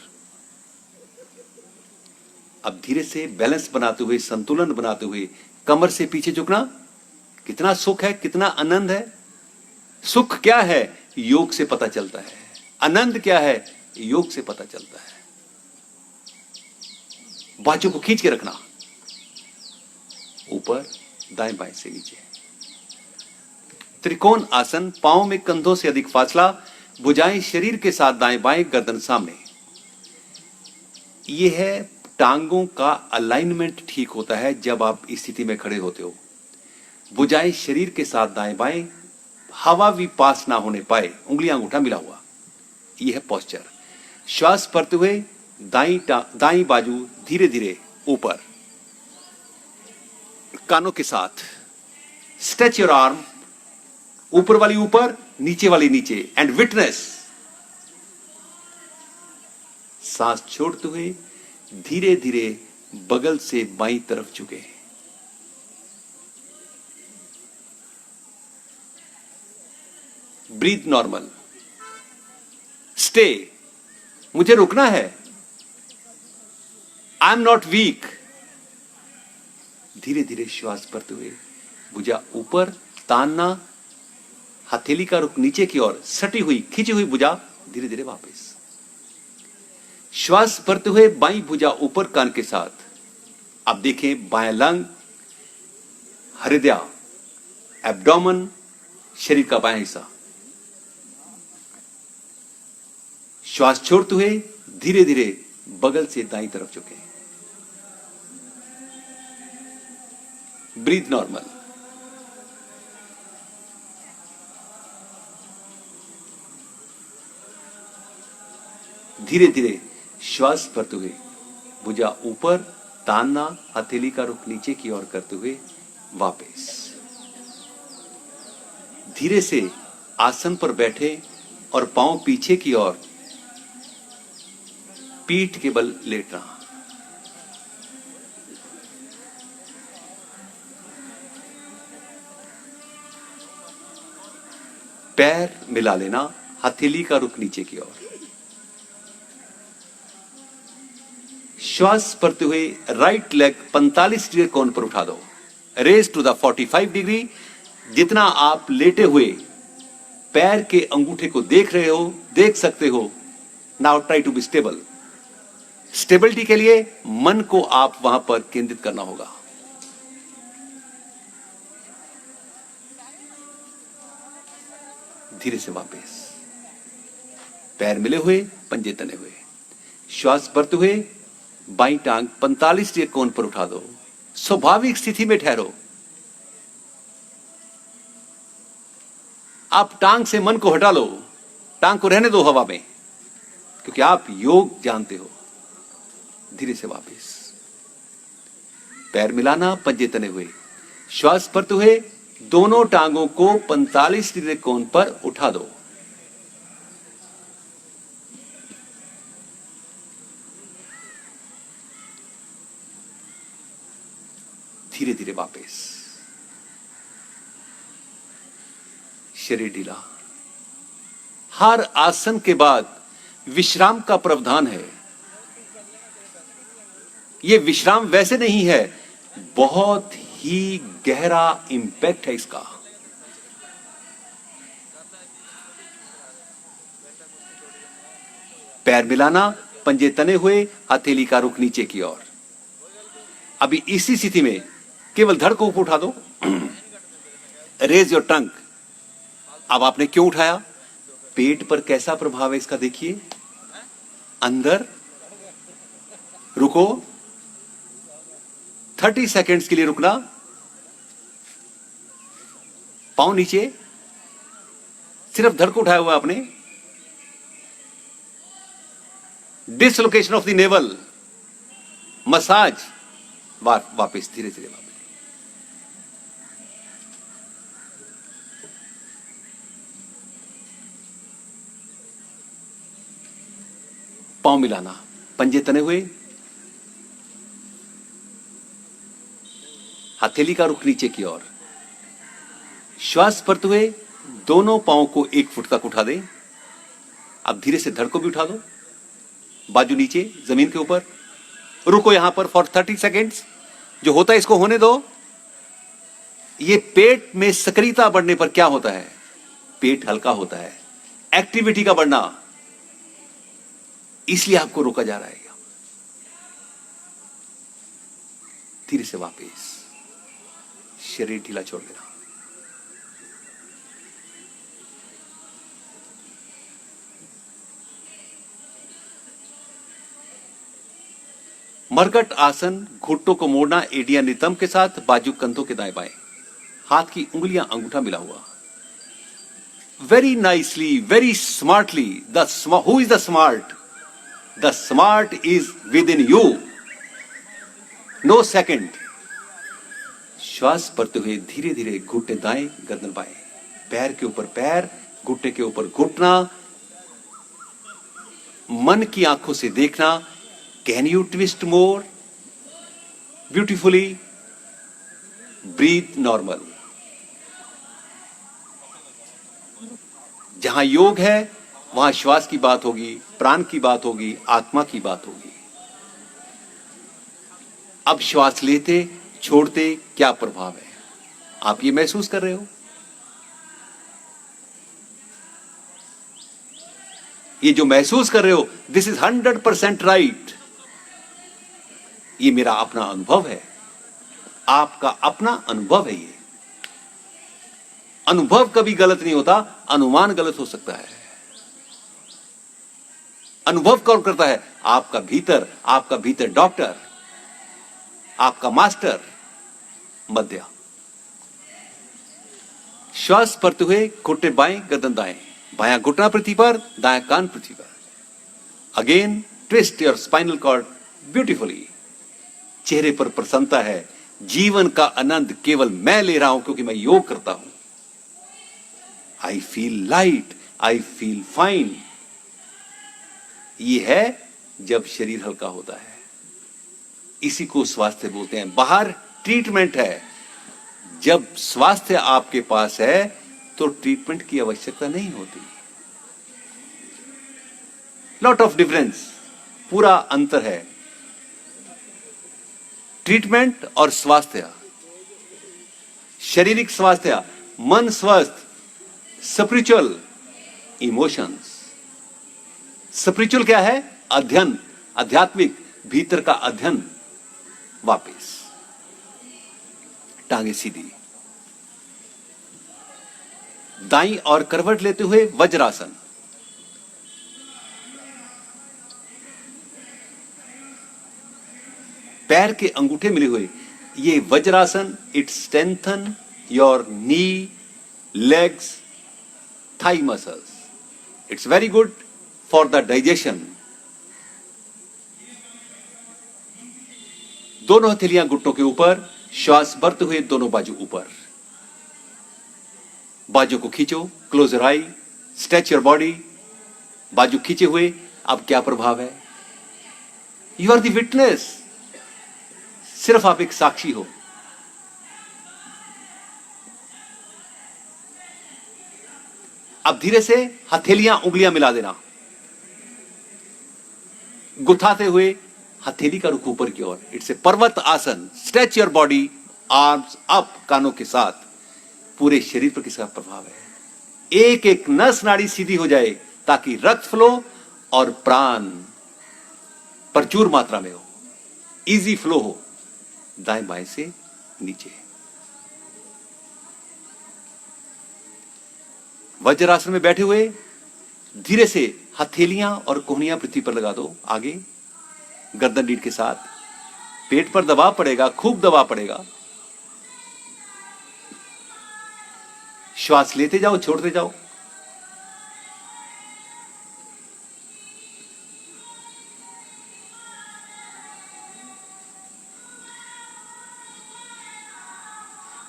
अब धीरे से बैलेंस बनाते हुए, संतुलन बनाते हुए कमर से पीछे झुकना। कितना सुख है, कितना आनंद है। सुख क्या है, योग से पता चलता है। आनंद क्या है, योग से पता चलता है। बाजू को खींच के रखना, ऊपर, दाएं बाएं से नीचे। त्रिकोण आसन, पांव में कंधों से अधिक फासला, भुजाएं शरीर के साथ दाएं बाएं, गर्दन सामने। यह है टांगों का अलाइनमेंट ठीक होता है जब आप इस स्थिति में खड़े होते हो। भुजाएं शरीर के साथ दाएं बाएं, हवा भी पास ना होने पाए, उंगलियां अंगूठा मिला हुआ। यह है पोस्चर। श्वास भरते हुए दाई बाजू धीरे धीरे ऊपर, कानों के साथ। स्ट्रेच योर आर्म, ऊपर वाली ऊपर, नीचे वाली नीचे, एंड विटनेस। सांस छोड़ते हुए धीरे धीरे बगल से बाईं तरफ झुके। Breathe normal, stay. मुझे रुकना है, आई एम नॉट वीक। धीरे धीरे श्वास भरते हुए भुजा ऊपर, तानना, हथेली का रुख नीचे की ओर, सटी हुई खींची हुई भुजा धीरे धीरे वापस। श्वास भरते हुए बाईं भुजा ऊपर कान के साथ। अब देखें बाएं लंग, हृदय, एब्डोमेन, शरीर का बायां हिस्सा। श्वास छोड़ते हुए धीरे धीरे बगल से दाईं तरफ झुके। Breathe normal. धीरे धीरे श्वास भरते हुए भुजा ऊपर, तानना, हथेली का रुख नीचे की ओर करते हुए वापस। धीरे से आसन पर बैठे और पांव पीछे की ओर, पीठ के बल लेटना। पैर मिला लेना, हथेली का रुख नीचे की ओर। श्वास भरते हुए राइट लेग 45 डिग्री कोण पर उठा दो। Raise to the 45 degree. जितना आप लेटे हुए पैर के अंगूठे को देख रहे हो, देख सकते हो। Now try to be stable. Stability के लिए मन को आप वहां पर केंद्रित करना होगा। धीरे से वापस, पैर मिले हुए, पंजे तने हुए। श्वास भरते हुए बाईं टांग 45 डिग्री कोण पर उठा दो। स्वाभाविक स्थिति में ठहरो। आप टांग से मन को हटा लो, टांग को रहने दो हवा में, क्योंकि आप योग जानते हो। धीरे से वापस, पैर मिलाना, पंजे तने हुए। श्वास भरते हुए दोनों टांगों को 45 डिग्री कोण पर उठा दो। धीरे धीरे वापस, शरीर ढीला। हर आसन के बाद विश्राम का प्रावधान है। यह विश्राम वैसे नहीं है, बहुत ही गहरा इंपैक्ट है इसका। पैर मिलाना, पंजे तने हुए, हथेली का रुख नीचे की ओर। अभी इसी स्थिति में केवल धड़ को ऊपर उठा दो, रेज योर टंग। अब आपने क्यों उठाया? पेट पर कैसा प्रभाव है इसका देखिए। अंदर रुको, 30 सेकेंड्स के लिए रुकना। पांव नीचे, सिर्फ धड़ को उठाया हुआ आपने। Dislocation of the naval, massage, वापस धीरे धीरे वापस। पांव मिलाना, पंजे तने हुए, हथेली का रुख नीचे की ओर। श्वास भरते हुए दोनों पांव को 1 फुट तक उठा दें। अब धीरे से धड़ को भी उठा दो, बाजू नीचे जमीन के ऊपर। रुको यहां पर फॉर 30 सेकेंड्स। जो होता है इसको होने दो। ये पेट में सक्रियता बढ़ने पर क्या होता है? पेट हल्का होता है, एक्टिविटी का बढ़ना, इसलिए आपको रोका जा रहा है। धीरे से वापस शरीर ढीला छोड़ देना। मरकट आसन, घुटनों को मोड़ना एडिया नितंब के साथ, बाजू कंधों के दाएं बाएं, हाथ की उंगलियां अंगूठा मिला हुआ। Very nicely, very smartly. Who is the smart? The smart is within you, no second. श्वास भरते हुए धीरे धीरे घुटने दाएं, गर्दन बाएं, पैर के ऊपर पैर, घुटने के ऊपर घुटना। मन की आंखों से देखना। Can you twist more beautifully? Breathe normal. जहां योग है वहां श्वास की बात होगी, प्राण की बात होगी, आत्मा की बात होगी। अब श्वास लेते छोड़ते क्या प्रभाव है आप ये महसूस कर रहे हो? ये जो महसूस कर रहे हो, दिस इज 100% राइट। ये मेरा अपना अनुभव है, आपका अपना अनुभव है। ये अनुभव कभी गलत नहीं होता, अनुमान गलत हो सकता है। अनुभव कौन करता है? आपका भीतर डॉक्टर, आपका मास्टर मध्य। श्वास भरते हुए घुटने बाएं, गर्दन दाएं, बायां घुटना पृथ्वी पर, दायां कान पृथ्वी पर। Again twist your spinal cord beautifully. चेहरे पर प्रसन्नता है। जीवन का आनंद केवल मैं ले रहा हूं क्योंकि मैं योग करता हूं। I feel light, I feel fine. ये है जब शरीर हल्का होता है। इसी को स्वास्थ्य बोलते हैं। बाहर ट्रीटमेंट है। जब स्वास्थ्य आपके पास है तो ट्रीटमेंट की आवश्यकता नहीं होती। लॉट ऑफ डिफरेंस, पूरा अंतर है ट्रीटमेंट और स्वास्थ्य। शारीरिक स्वास्थ्य, मन स्वस्थ, स्पिरिचुअल इमोशंस। स्पिरिचुअल क्या है? अध्ययन, आध्यात्मिक, भीतर का अध्ययन। वापिस टांगे सीधी, दाईं और करवट लेते हुए वज्रासन। पैर के अंगूठे मिले हुए। ये vajrasana, it strengthen your knee, legs, thigh muscles. It's very good for the digestion. दोनों हथेलियां घुटनों के ऊपर, श्वास भरते हुए दोनों बाजू ऊपर। बाजू को खींचो, close your eye, stretch your body. बाजू खींचे हुए। अब क्या प्रभाव है? You are the witness. सिर्फ आप एक साक्षी हो। अब धीरे से हथेलियां उंगलियां मिला देना, गुथाते हुए हथेली का रुख ऊपर की ओर। इट्स ए पर्वत आसन। Stretch your body, arms up, कानों के साथ। पूरे शरीर पर किसका प्रभाव है? एक एक नस नाड़ी सीधी हो जाए ताकि रक्त फ्लो और प्राण प्रचुर मात्रा में हो, इजी फ्लो हो। दाएं बाएं से नीचे। वज्रासन में बैठे हुए धीरे से हथेलियां और कोहनियां पृथ्वी पर लगा दो। आगे गर्दन रीढ़ के साथ, पेट पर दबाव पड़ेगा, खूब दबाव पड़ेगा। श्वास लेते जाओ, छोड़ते जाओ।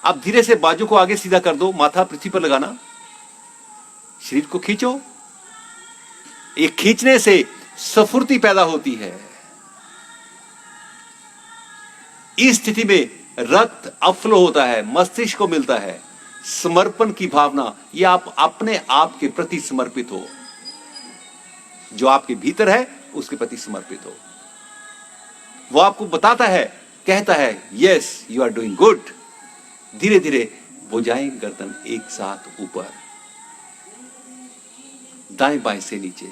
अब धीरे से बाजू को आगे सीधा कर दो, माथा पृथ्वी पर लगाना, शरीर को खींचो। एक खींचने से स्फूर्ति पैदा होती है। इस स्थिति में रक्त अपफ्लो होता है, मस्तिष्क को मिलता है समर्पण की भावना। यह आप अपने आप के प्रति समर्पित हो, जो आपके भीतर है उसके प्रति समर्पित हो। वो आपको बताता है, कहता है yes you are doing good. धीरे धीरे भुजाएं गर्दन एक साथ ऊपर, दाएं बाएं से नीचे।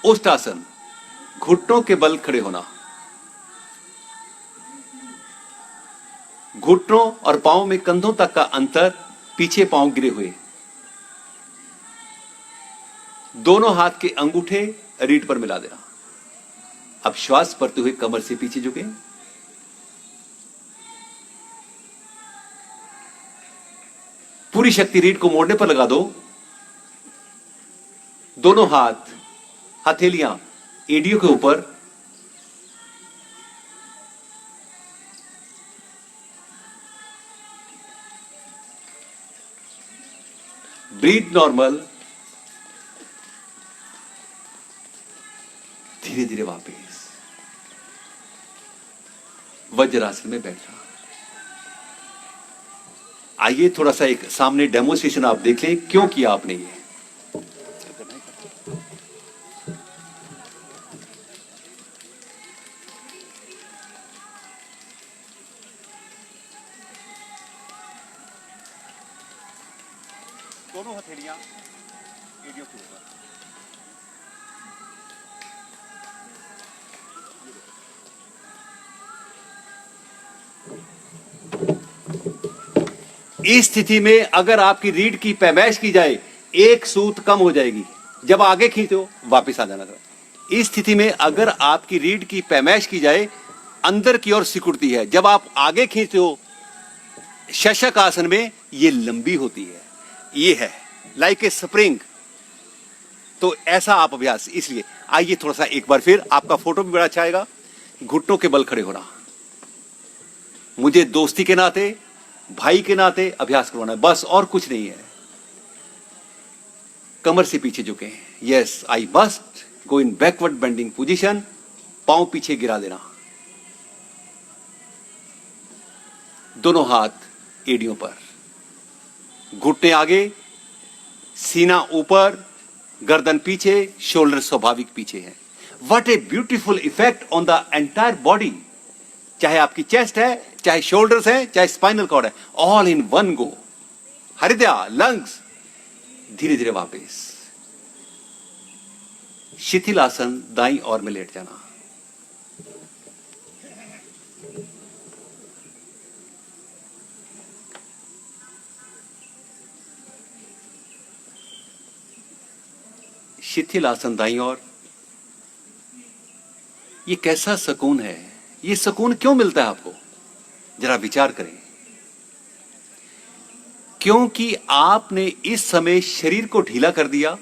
उष्टासन, घुटनों के बल खड़े होना। घुटनों और पांव में कंधों तक का अंतर, पीछे पांव गिरे हुए। दोनों हाथ के अंगूठे रीढ़ पर मिला देना। अब श्वास भरते हुए कमर से पीछे झुके। पूरी शक्ति रीढ़ को मोड़ने पर लगा दो। दोनों हाथ, हथेलियां एडियो के ऊपर। Breathe normal. धीरे धीरे वापस वज्रासन में बैठना। आइए थोड़ा सा एक सामने डेमोस्ट्रेशन आप देख लें, क्यों किया आपने ये। दोनों हथेलियां एडियो के ऊपर। इस स्थिति में अगर आपकी रीढ़ की पैमाइश की जाए, एक सूत कम हो जाएगी। जब आगे खींचो वापस आ जाना। इस स्थिति में अगर आपकी रीढ़ की पैमाइश की जाए, अंदर की ओर सिकुड़ती है। जब आप आगे खींचते हो शशक आसन में, ये लंबी होती है। ये है लाइक ए स्प्रिंग। तो ऐसा आप अभ्यास, इसलिए आइए थोड़ा सा एक बार फिर, आपका फोटो भी बड़ा अच्छा आएगा। घुटनों के बल खड़े होना। मुझे दोस्ती के नाते, भाई के नाते अभ्यास करवाना है, बस और कुछ नहीं है। कमर से पीछे झुके। Yes, I must go in backward bending position. पांव पीछे गिरा देना। दोनों हाथ एड़ियों पर, घुटने आगे, सीना ऊपर, गर्दन पीछे, शोल्डर स्वाभाविक पीछे है। What a beautiful effect on the entire body. चाहे आपकी चेस्ट है, चाहे शोल्डर्स है, चाहे स्पाइनल कॉर्ड है, ऑल इन वन गो। हृदय, लंग्स। धीरे धीरे वापस शिथिल आसन, दाईं ओर में लेट जाना। शिथिल आसन दाईं ओर। ये कैसा सुकून है, ये सुकून क्यों मिलता है आपको, जरा विचार करें। क्योंकि आपने इस समय शरीर को ढीला कर दिया।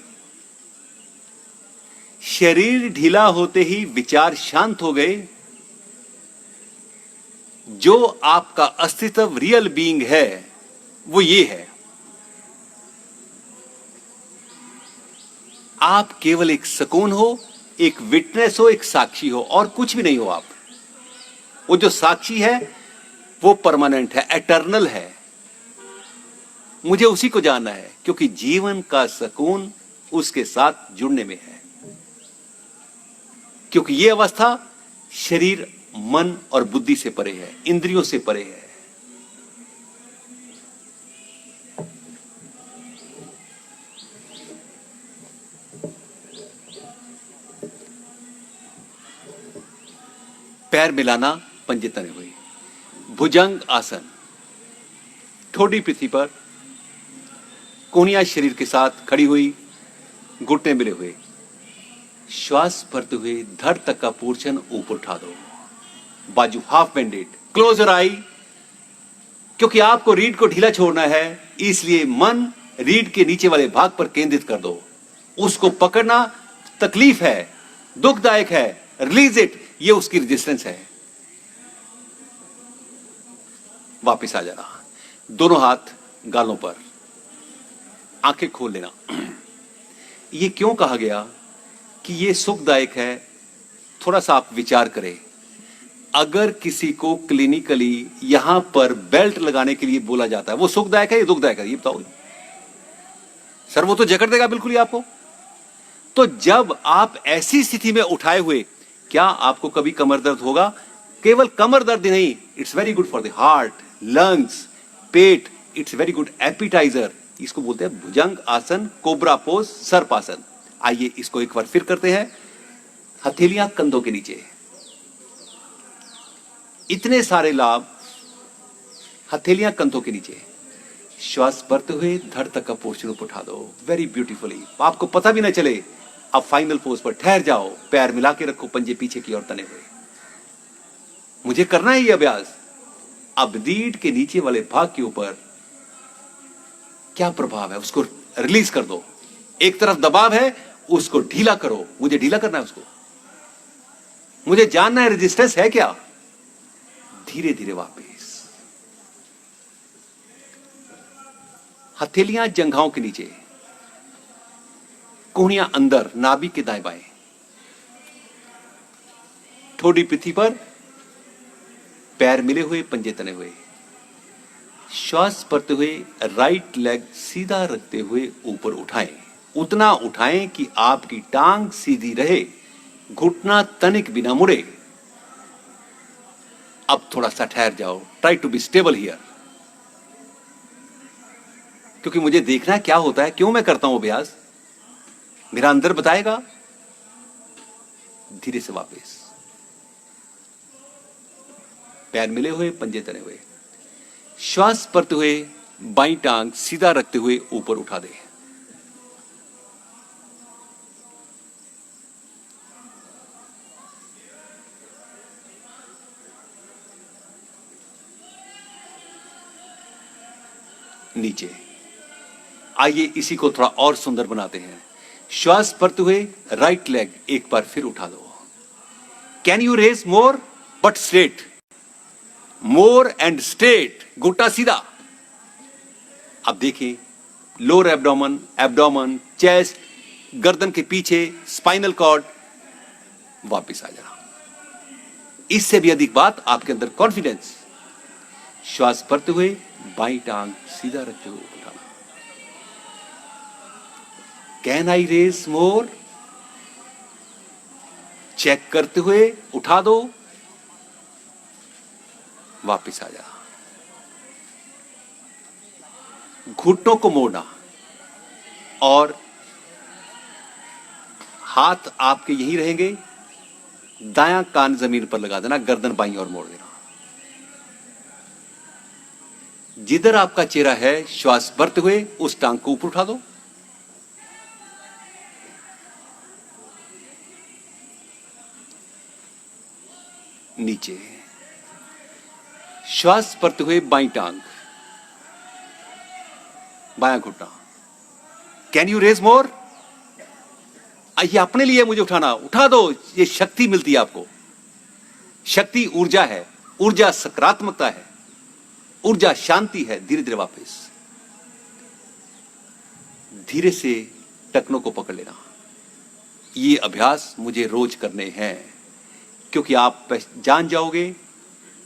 शरीर ढीला होते ही विचार शांत हो गए। जो आपका अस्तित्व, रियल बीइंग है, वो ये है। आप केवल एक सुकून हो, एक विटनेस हो, एक साक्षी हो, और कुछ भी नहीं हो आप। वो जो साक्षी है वो परमानेंट है, एटर्नल है। मुझे उसी को जानना है, क्योंकि जीवन का सुकून उसके साथ जुड़ने में है। क्योंकि ये अवस्था शरीर, मन और बुद्धि से परे है, इंद्रियों से परे है। पैर मिलाना, पंजे तने हुए। भुजंग आसन, ठोडी पृथ्वी पर, कोहनियां शरीर के साथ खड़ी हुई, घुटने मिले हुए। श्वास भरते हुए धड़ तक का पोर्शन ऊपर उठा दो, बाजू हाफ बेंडेड। क्लोज योर आई। क्योंकि आपको रीढ़ को ढीला छोड़ना है, इसलिए मन रीढ़ के नीचे वाले भाग पर केंद्रित कर दो। उसको पकड़ना तकलीफ है, दुखदायक है, रिलीज इट, ये उसकी रेजिस्टेंस है। वापस आ जाना, दोनों हाथ गालों पर, आंखें खोल लेना। ये क्यों कहा गया कि ये सुखदायक है? थोड़ा सा आप विचार करें। अगर किसी को क्लिनिकली यहां पर बेल्ट लगाने के लिए बोला जाता है, वो सुखदायक है या दुखदायक है? ये बताओ सर। वो तो जकड़ देगा बिल्कुल ही आपको। तो जब आप ऐसी स्थिति में उठाए हुए, क्या आपको कभी कमर दर्द होगा? केवल कमर दर्द ही नहीं, it's very good for the heart, lungs, pet, it's very good appetiser. इसको बोलते हैं भुजंग आसन, कोबरा पोज, सर्प आसन। आइए इसको एक बार फिर करते हैं। हथेलियां कंधों के नीचे, इतने सारे लाभ। हथेलियां कंधों के नीचे, श्वास भरते हुए धड़ तक का पोर्शन ऊपर उठा दो, वेरी ब्यूटीफुली। आपको पता भी ना चले। अब फाइनल पोज पर ठहर जाओ, पैर मिला के रखो, पंजे पीछे की ओर तने हुए। मुझे करना है ये अभ्यास। अब रीढ़ के नीचे वाले भाग के ऊपर क्या प्रभाव है, उसको रिलीज कर दो। एक तरफ दबाव है, उसको ढीला करो। मुझे ढीला करना है उसको, मुझे जानना है रेजिस्टेंस है क्या। धीरे धीरे वापस। हथेलियां जंघाओं के नीचे, कोहनियां अंदर, नाभि के दाएं बाएं, ठोडी पृथ्वी पर, पैर मिले हुए, पंजे तने हुए। श्वास भरते हुए राइट लेग सीधा रखते हुए ऊपर उठाएं। उतना उठाएं कि आपकी टांग सीधी रहे, घुटना तनिक बिना मुड़े। अब थोड़ा सा ठहर जाओ, try to be stable here. क्योंकि मुझे देखना है क्या होता है, क्यों मैं करता हूं अभ्यास, मेरा अंदर बताएगा। धीरे से वापस, पैर मिले हुए, पंजे तने हुए। श्वास भरते हुए बाईं टांग सीधा रखते हुए ऊपर उठा दे। नीचे आइए, इसी को थोड़ा और सुंदर बनाते हैं। श्वास भरते हुए राइट लेग एक बार फिर उठा दो। Can you raise more but straight, more and straight, घुटना सीधा। अब देखिए, लोअर एब्डोमेन, एब्डोमेन, चेस्ट, गर्दन के पीछे, स्पाइनल कॉर्ड। वापिस आ जाना। इससे भी अधिक बात, आपके अंदर कॉन्फिडेंस। श्वास भरते हुए बाईं टांग सीधा रखते हुए उठाना। Can I raise more, check करते हुए उठा दो, वापिस आ जा। घुटनों को मोड़ना और हाथ आपके यहीं रहेंगे। दायां कान जमीन पर लगा देना, गर्दन बाईं ओर मोड़ देना। जिधर आपका चेहरा है, श्वास भरते हुए उस टांग को ऊपर उठा दो। नीचे, श्वास भरते हुए बाईं टांग, बायां घुटना। कैन यू रेज मोर? ये अपने लिए मुझे उठाना, उठा दो। ये शक्ति मिलती है आपको। शक्ति ऊर्जा है, ऊर्जा सकारात्मकता है, ऊर्जा शांति है। धीरे धीरे वापस, धीरे से टखनों को पकड़ लेना। ये अभ्यास मुझे रोज करने हैं, क्योंकि आप जान जाओगे,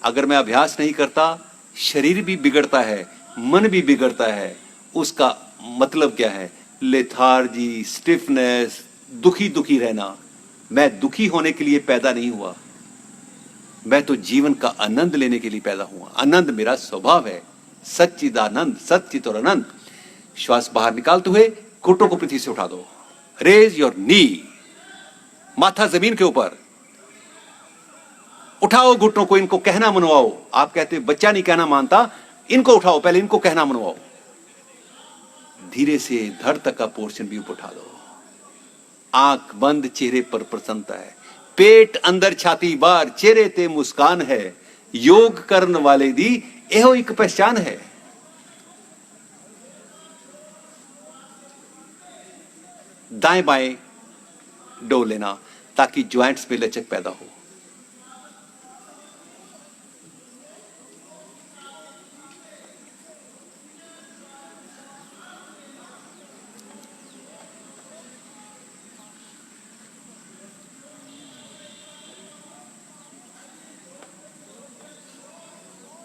अगर मैं अभ्यास नहीं करता, शरीर भी बिगड़ता है, मन भी बिगड़ता है। उसका मतलब क्या है? लेथार्जी, स्टिफनेस, दुखी दुखी रहना। मैं दुखी होने के लिए पैदा नहीं हुआ, मैं तो जीवन का आनंद लेने के लिए पैदा हुआ। आनंद मेरा स्वभाव है, सच्चिदानंद, सच्चित और अनंत। श्वास बाहर निकालते हुए घुटनों को पृथ्वी से उठा दो। रेज योर नी, माथा जमीन के ऊपर। उठाओ घुटनों को, इनको कहना मनवाओ। आप कहते बच्चा नहीं कहना मानता, इनको उठाओ, पहले इनको कहना मनवाओ। धीरे से धड़ तक का पोर्शन भी उठा लो। आंख बंद, चेहरे पर प्रसन्नता है, पेट अंदर छाती बार, चेहरे ते मुस्कान है। योग करने वाले दी एहो एक पहचान है। दाएं बाएं डोल लेना ताकि ज्वाइंट्स में लचक पैदा हो।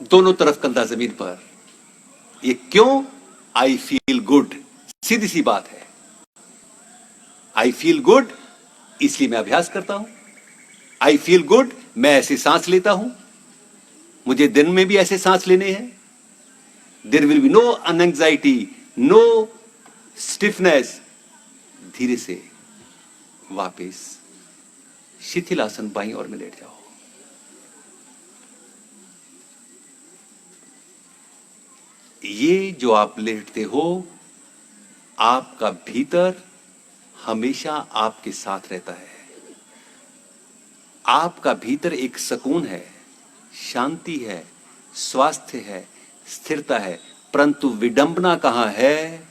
दोनों तरफ कंधा जमीन पर। ये क्यों? आई फील गुड, सीधी सी बात है। आई फील गुड, इसलिए मैं अभ्यास करता हूं। आई फील गुड, मैं ऐसे सांस लेता हूं, मुझे दिन में भी ऐसे सांस लेने हैं। There will be no unanxiety, no stiffness. धीरे से वापस शिथिलासन बाईं ओर में लेट जाओ। ये जो आप लेटते हो, आपका भीतर हमेशा आपके साथ रहता है। आपका भीतर एक सुकून है, शांति है, स्वास्थ्य है, स्थिरता है। परंतु विडंबना कहां है?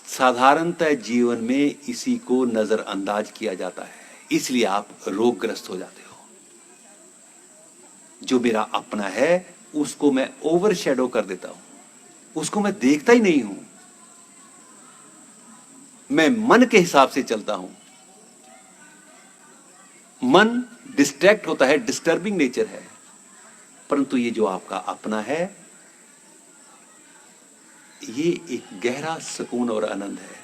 साधारणतः जीवन में इसी को नजरअंदाज किया जाता है, इसलिए आप रोगग्रस्त हो जाते हो। जो मेरा अपना है उसको मैं ओवर शेडो कर देता हूं, उसको मैं देखता ही नहीं हूं। मैं मन के हिसाब से चलता हूं। मन डिस्ट्रैक्ट होता है, डिस्टर्बिंग नेचर है। परंतु ये जो आपका अपना है, ये एक गहरा सुकून और आनंद है।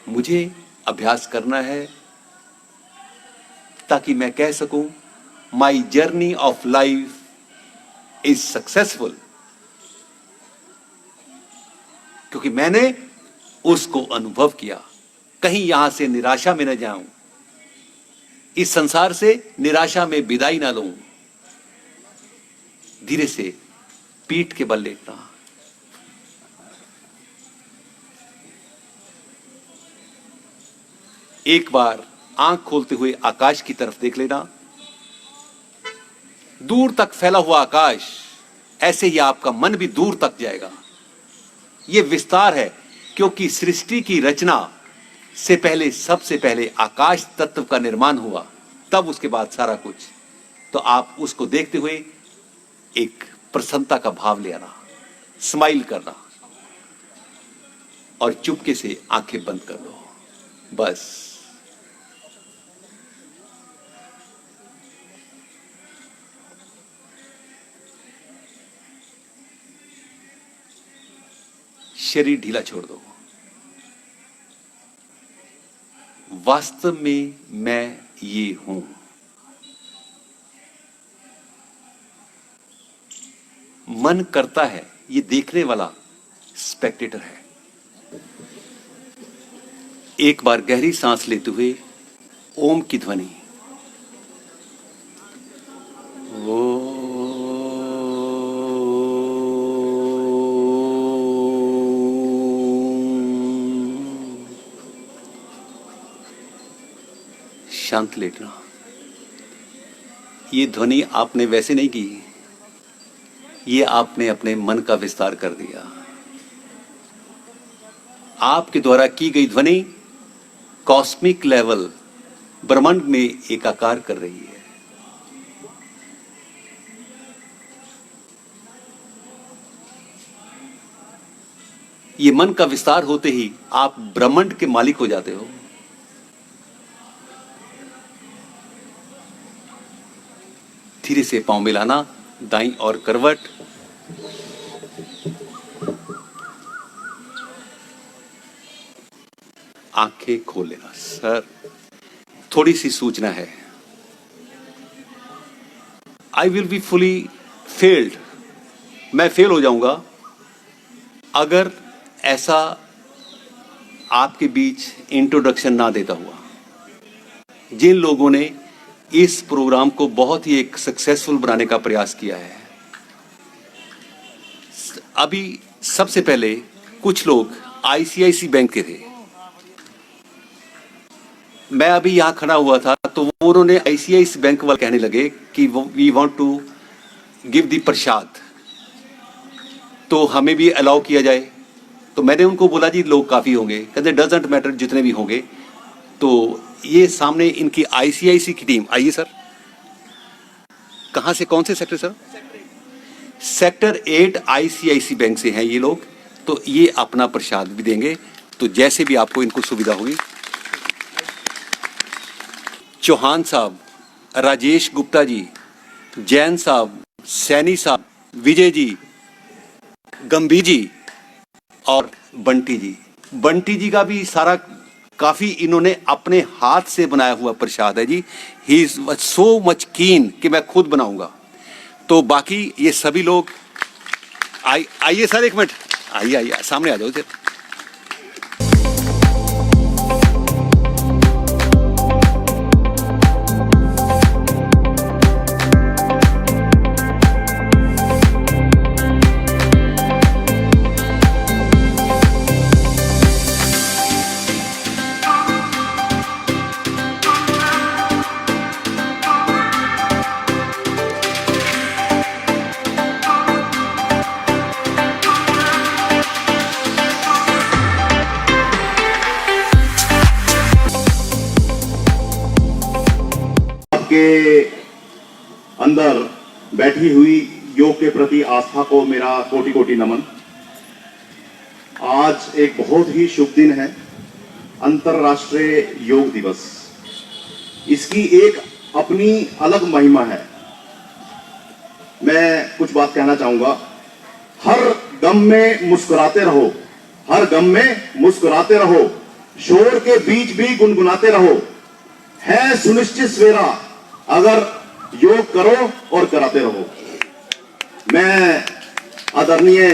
मुझे अभ्यास करना है ताकि मैं कह सकूं, my journey of life is successful, क्योंकि मैंने उसको अनुभव किया। कहीं यहां से निराशा में न जाऊं, इस संसार से निराशा में विदाई ना लूं। धीरे से पीठ के बल लेटना, एक बार आंख खोलते हुए आकाश की तरफ देख लेना। दूर तक फैला हुआ आकाश, ऐसे ही आपका मन भी दूर तक जाएगा। यह विस्तार है, क्योंकि सृष्टि की रचना से पहले, सबसे पहले आकाश तत्व का निर्माण हुआ, तब उसके बाद सारा कुछ। तो आप उसको देखते हुए एक प्रसन्नता का भाव ले आना, स्माइल करना, और चुपके से आंखें बंद कर लो। बस शरीर ढीला छोड़ दो। वास्तव में मैं ये हूं। मन करता है, ये देखने वाला स्पेक्टेटर है। एक बार गहरी सांस लेते हुए ओम की ध्वनि, शांत लेटना। ये ध्वनि आपने वैसे नहीं की, ये आपने अपने मन का विस्तार कर दिया। आपके द्वारा की गई ध्वनि कॉस्मिक लेवल, ब्रह्मांड में एकाकार कर रही है। ये मन का विस्तार होते ही आप ब्रह्मांड के मालिक हो जाते हो। धीरे से पांव मिलाना, दाईं और करवट, आंखें खोल लेना। सर, थोड़ी सी सूचना है। I will be fully failed, मैं फेल हो जाऊंगा अगर ऐसा आपके बीच इंट्रोडक्शन ना देता हुआ। जिन लोगों ने इस प्रोग्राम को बहुत ही एक सक्सेसफुल बनाने का प्रयास किया है। अभी सबसे पहले कुछ लोग आईसीआईसी बैंक के थे। मैं अभी यहाँ खड़ा हुआ था तो वो उन्होंने आईसीआईसी बैंक वाले कहने लगे कि we want to give the prasad, तो हमें भी अलाउ किया जाए। तो मैंने उनको बोला जी लोग काफ़ी होंगे, कहते डजेंट मैटर जितने भी होंगे। तो ये सामने इनकी आईसीआईसी की टीम, आइए सर। कहाँ से, कौन से sector sir? Sector 8 ICICI bank से हैं ये लोग। तो ये अपना प्रसाद भी देंगे, तो जैसे भी आपको इनको सुविधा होगी। चौहान साहब, राजेश गुप्ता जी, जैन साहब, सैनी साहब, विजय जी, गंभी जी और बंटी जी। बंटी जी का भी सारा काफ़ी इन्होंने अपने हाथ से बनाया हुआ प्रसाद है जी। ही इज सो मच कीन कि मैं खुद बनाऊंगा। तो बाकी ये सभी लोग आइए सर, एक मिनट आइए सामने आ जाओ सर। के अंदर बैठी हुई योग के प्रति आस्था को मेरा कोटि कोटि नमन। आज एक बहुत ही शुभ दिन है, अंतरराष्ट्रीय योग दिवस। इसकी एक अपनी अलग महिमा है। मैं कुछ बात कहना चाहूंगा। हर गम में मुस्कुराते रहो, हर गम में मुस्कुराते रहो, शोर के बीच भी गुनगुनाते रहो, है सुनिश्चित सवेरा अगर योग करो और कराते रहो। मैं आदरणीय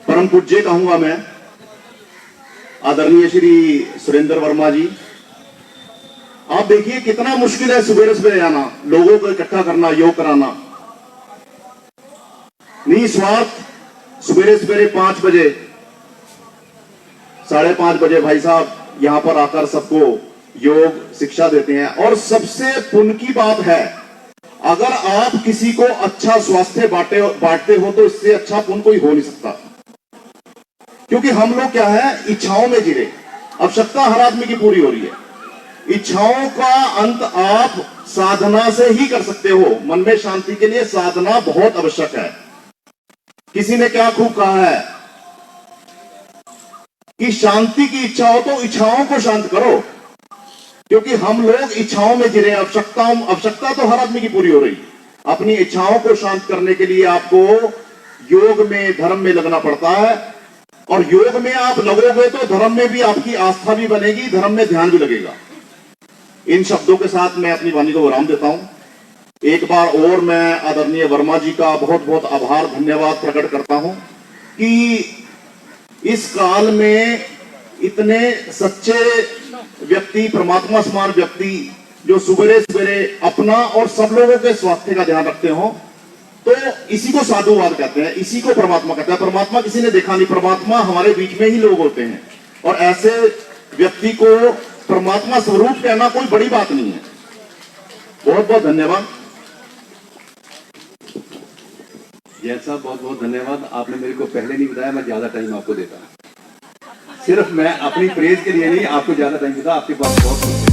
परम पूज्य कहूंगा, मैं आदरणीय श्री सुरेंद्र वर्मा जी, आप देखिए कितना मुश्किल है सवेरे सवेरे आना, लोगों को इकट्ठा करना, योग कराना। निस्वार्थ सवेरे सवेरे 5 बजे, 5:30 बजे भाई साहब यहां पर आकर सबको योग शिक्षा देते हैं। और सबसे पुण्य की बात है, अगर आप किसी को अच्छा स्वास्थ्य बांटते हो तो इससे अच्छा पुण्य कोई हो नहीं सकता। क्योंकि हम लोग क्या है, इच्छाओं में जी रहे। आवश्यकता हर आदमी की पूरी हो रही है, इच्छाओं का अंत आप साधना से ही कर सकते हो। मन में शांति के लिए साधना बहुत आवश्यक है। किसी ने क्या खूब कहा है कि शांति की इच्छा हो तो इच्छाओं को शांत करो। क्योंकि हम लोग इच्छाओं में जी रहे हैं। आवश्यकता तो हर आदमी की पूरी हो रही है। अपनी इच्छाओं को शांत करने के लिए आपको योग में, धर्म में लगना पड़ता है। और योग में आप लगोगे तो धर्म में भी आपकी आस्था भी बनेगी, धर्म में ध्यान भी लगेगा। इन शब्दों के साथ मैं अपनी वाणी को विराम देता हूं। एक बार और मैं आदरणीय वर्मा जी का बहुत बहुत आभार, धन्यवाद प्रकट करता हूं कि इस काल में इतने सच्चे व्यक्ति, परमात्मा समान व्यक्ति जो सवेरे सवेरे अपना और सब लोगों के स्वास्थ्य का ध्यान रखते हो, तो इसी को साधुवाद कहते हैं, इसी को परमात्मा कहते हैं। परमात्मा किसी ने देखा नहीं, परमात्मा हमारे बीच में ही लोग होते हैं। और ऐसे व्यक्ति को परमात्मा स्वरूप कहना कोई बड़ी बात नहीं है। बहुत बहुत धन्यवाद। जैन साहब बहुत बहुत धन्यवाद। आपने मेरे को पहले नहीं बताया, मैं ज्यादा टाइम आपको देता। सिर्फ मैं अपनी प्रेज के लिए नहीं, आपको ज्यादा टाइम देता। आपके पास बहुत कुछ है।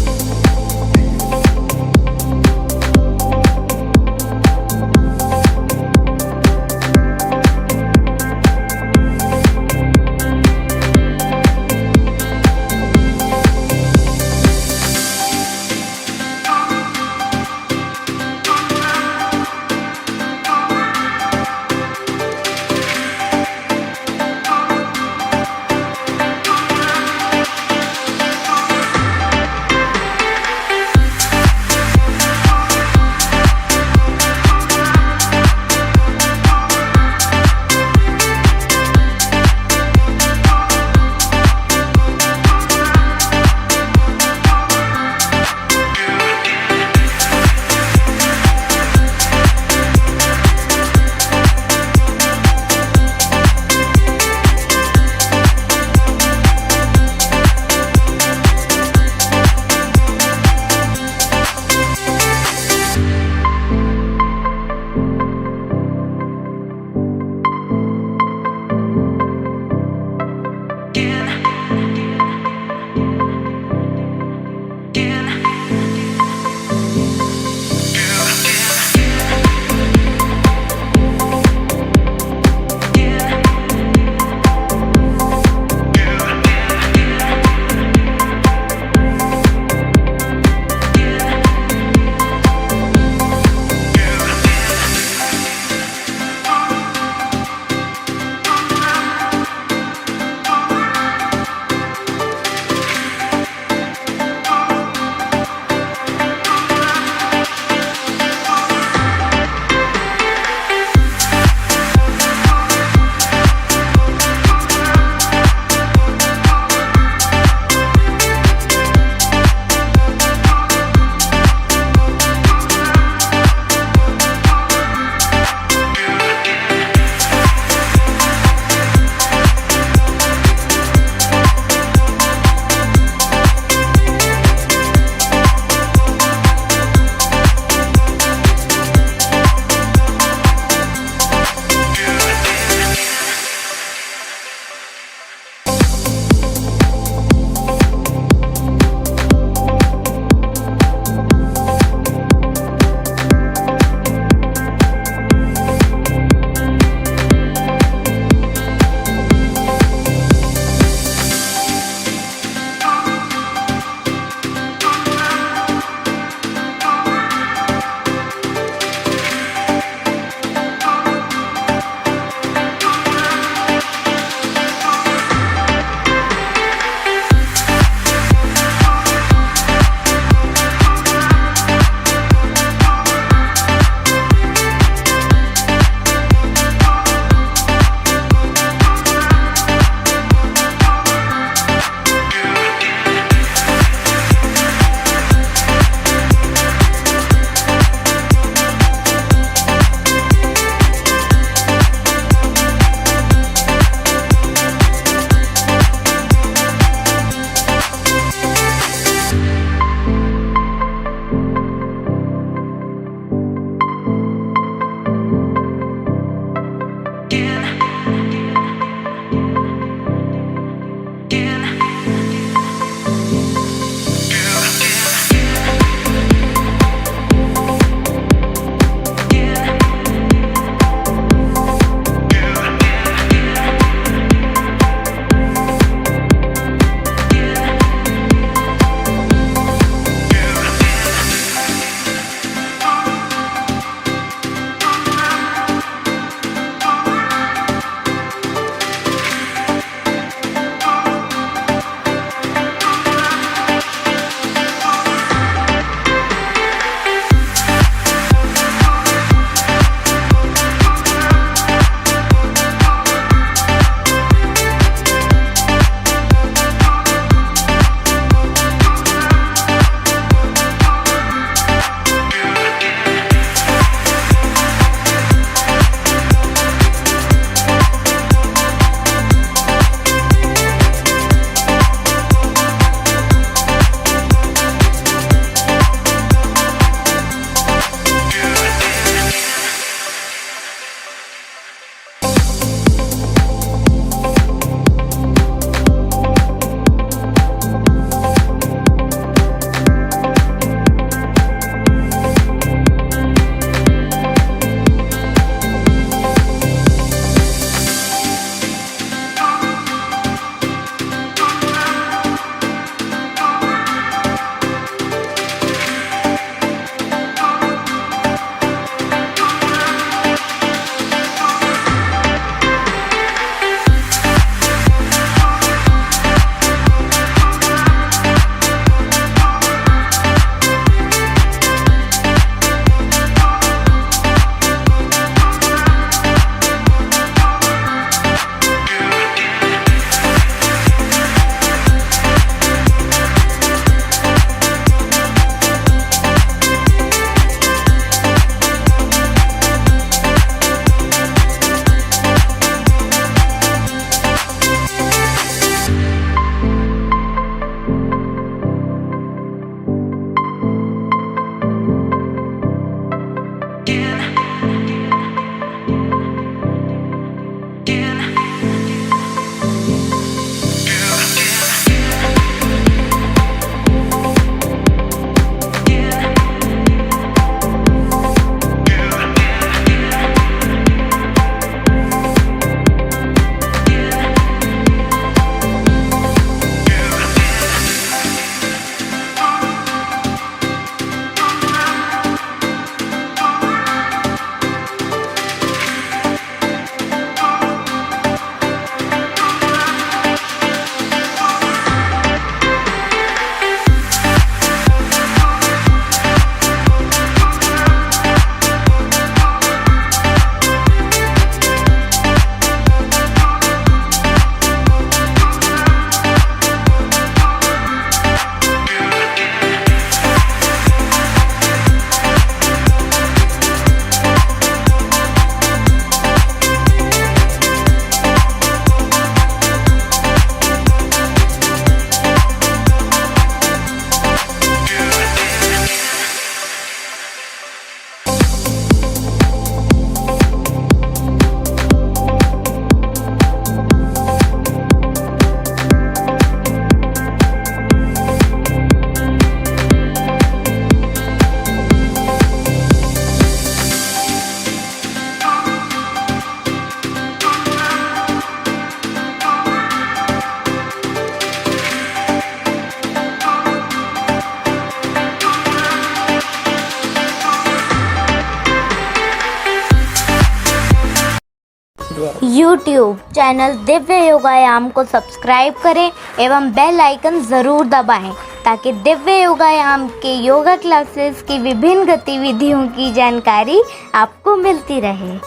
यूट्यूब चैनल दिव्य योगायाम को सब्सक्राइब करें एवं बेल आइकन ज़रूर दबाएं ताकि दिव्य योगायाम के योगा क्लासेस की विभिन्न गतिविधियों की जानकारी आपको मिलती रहे।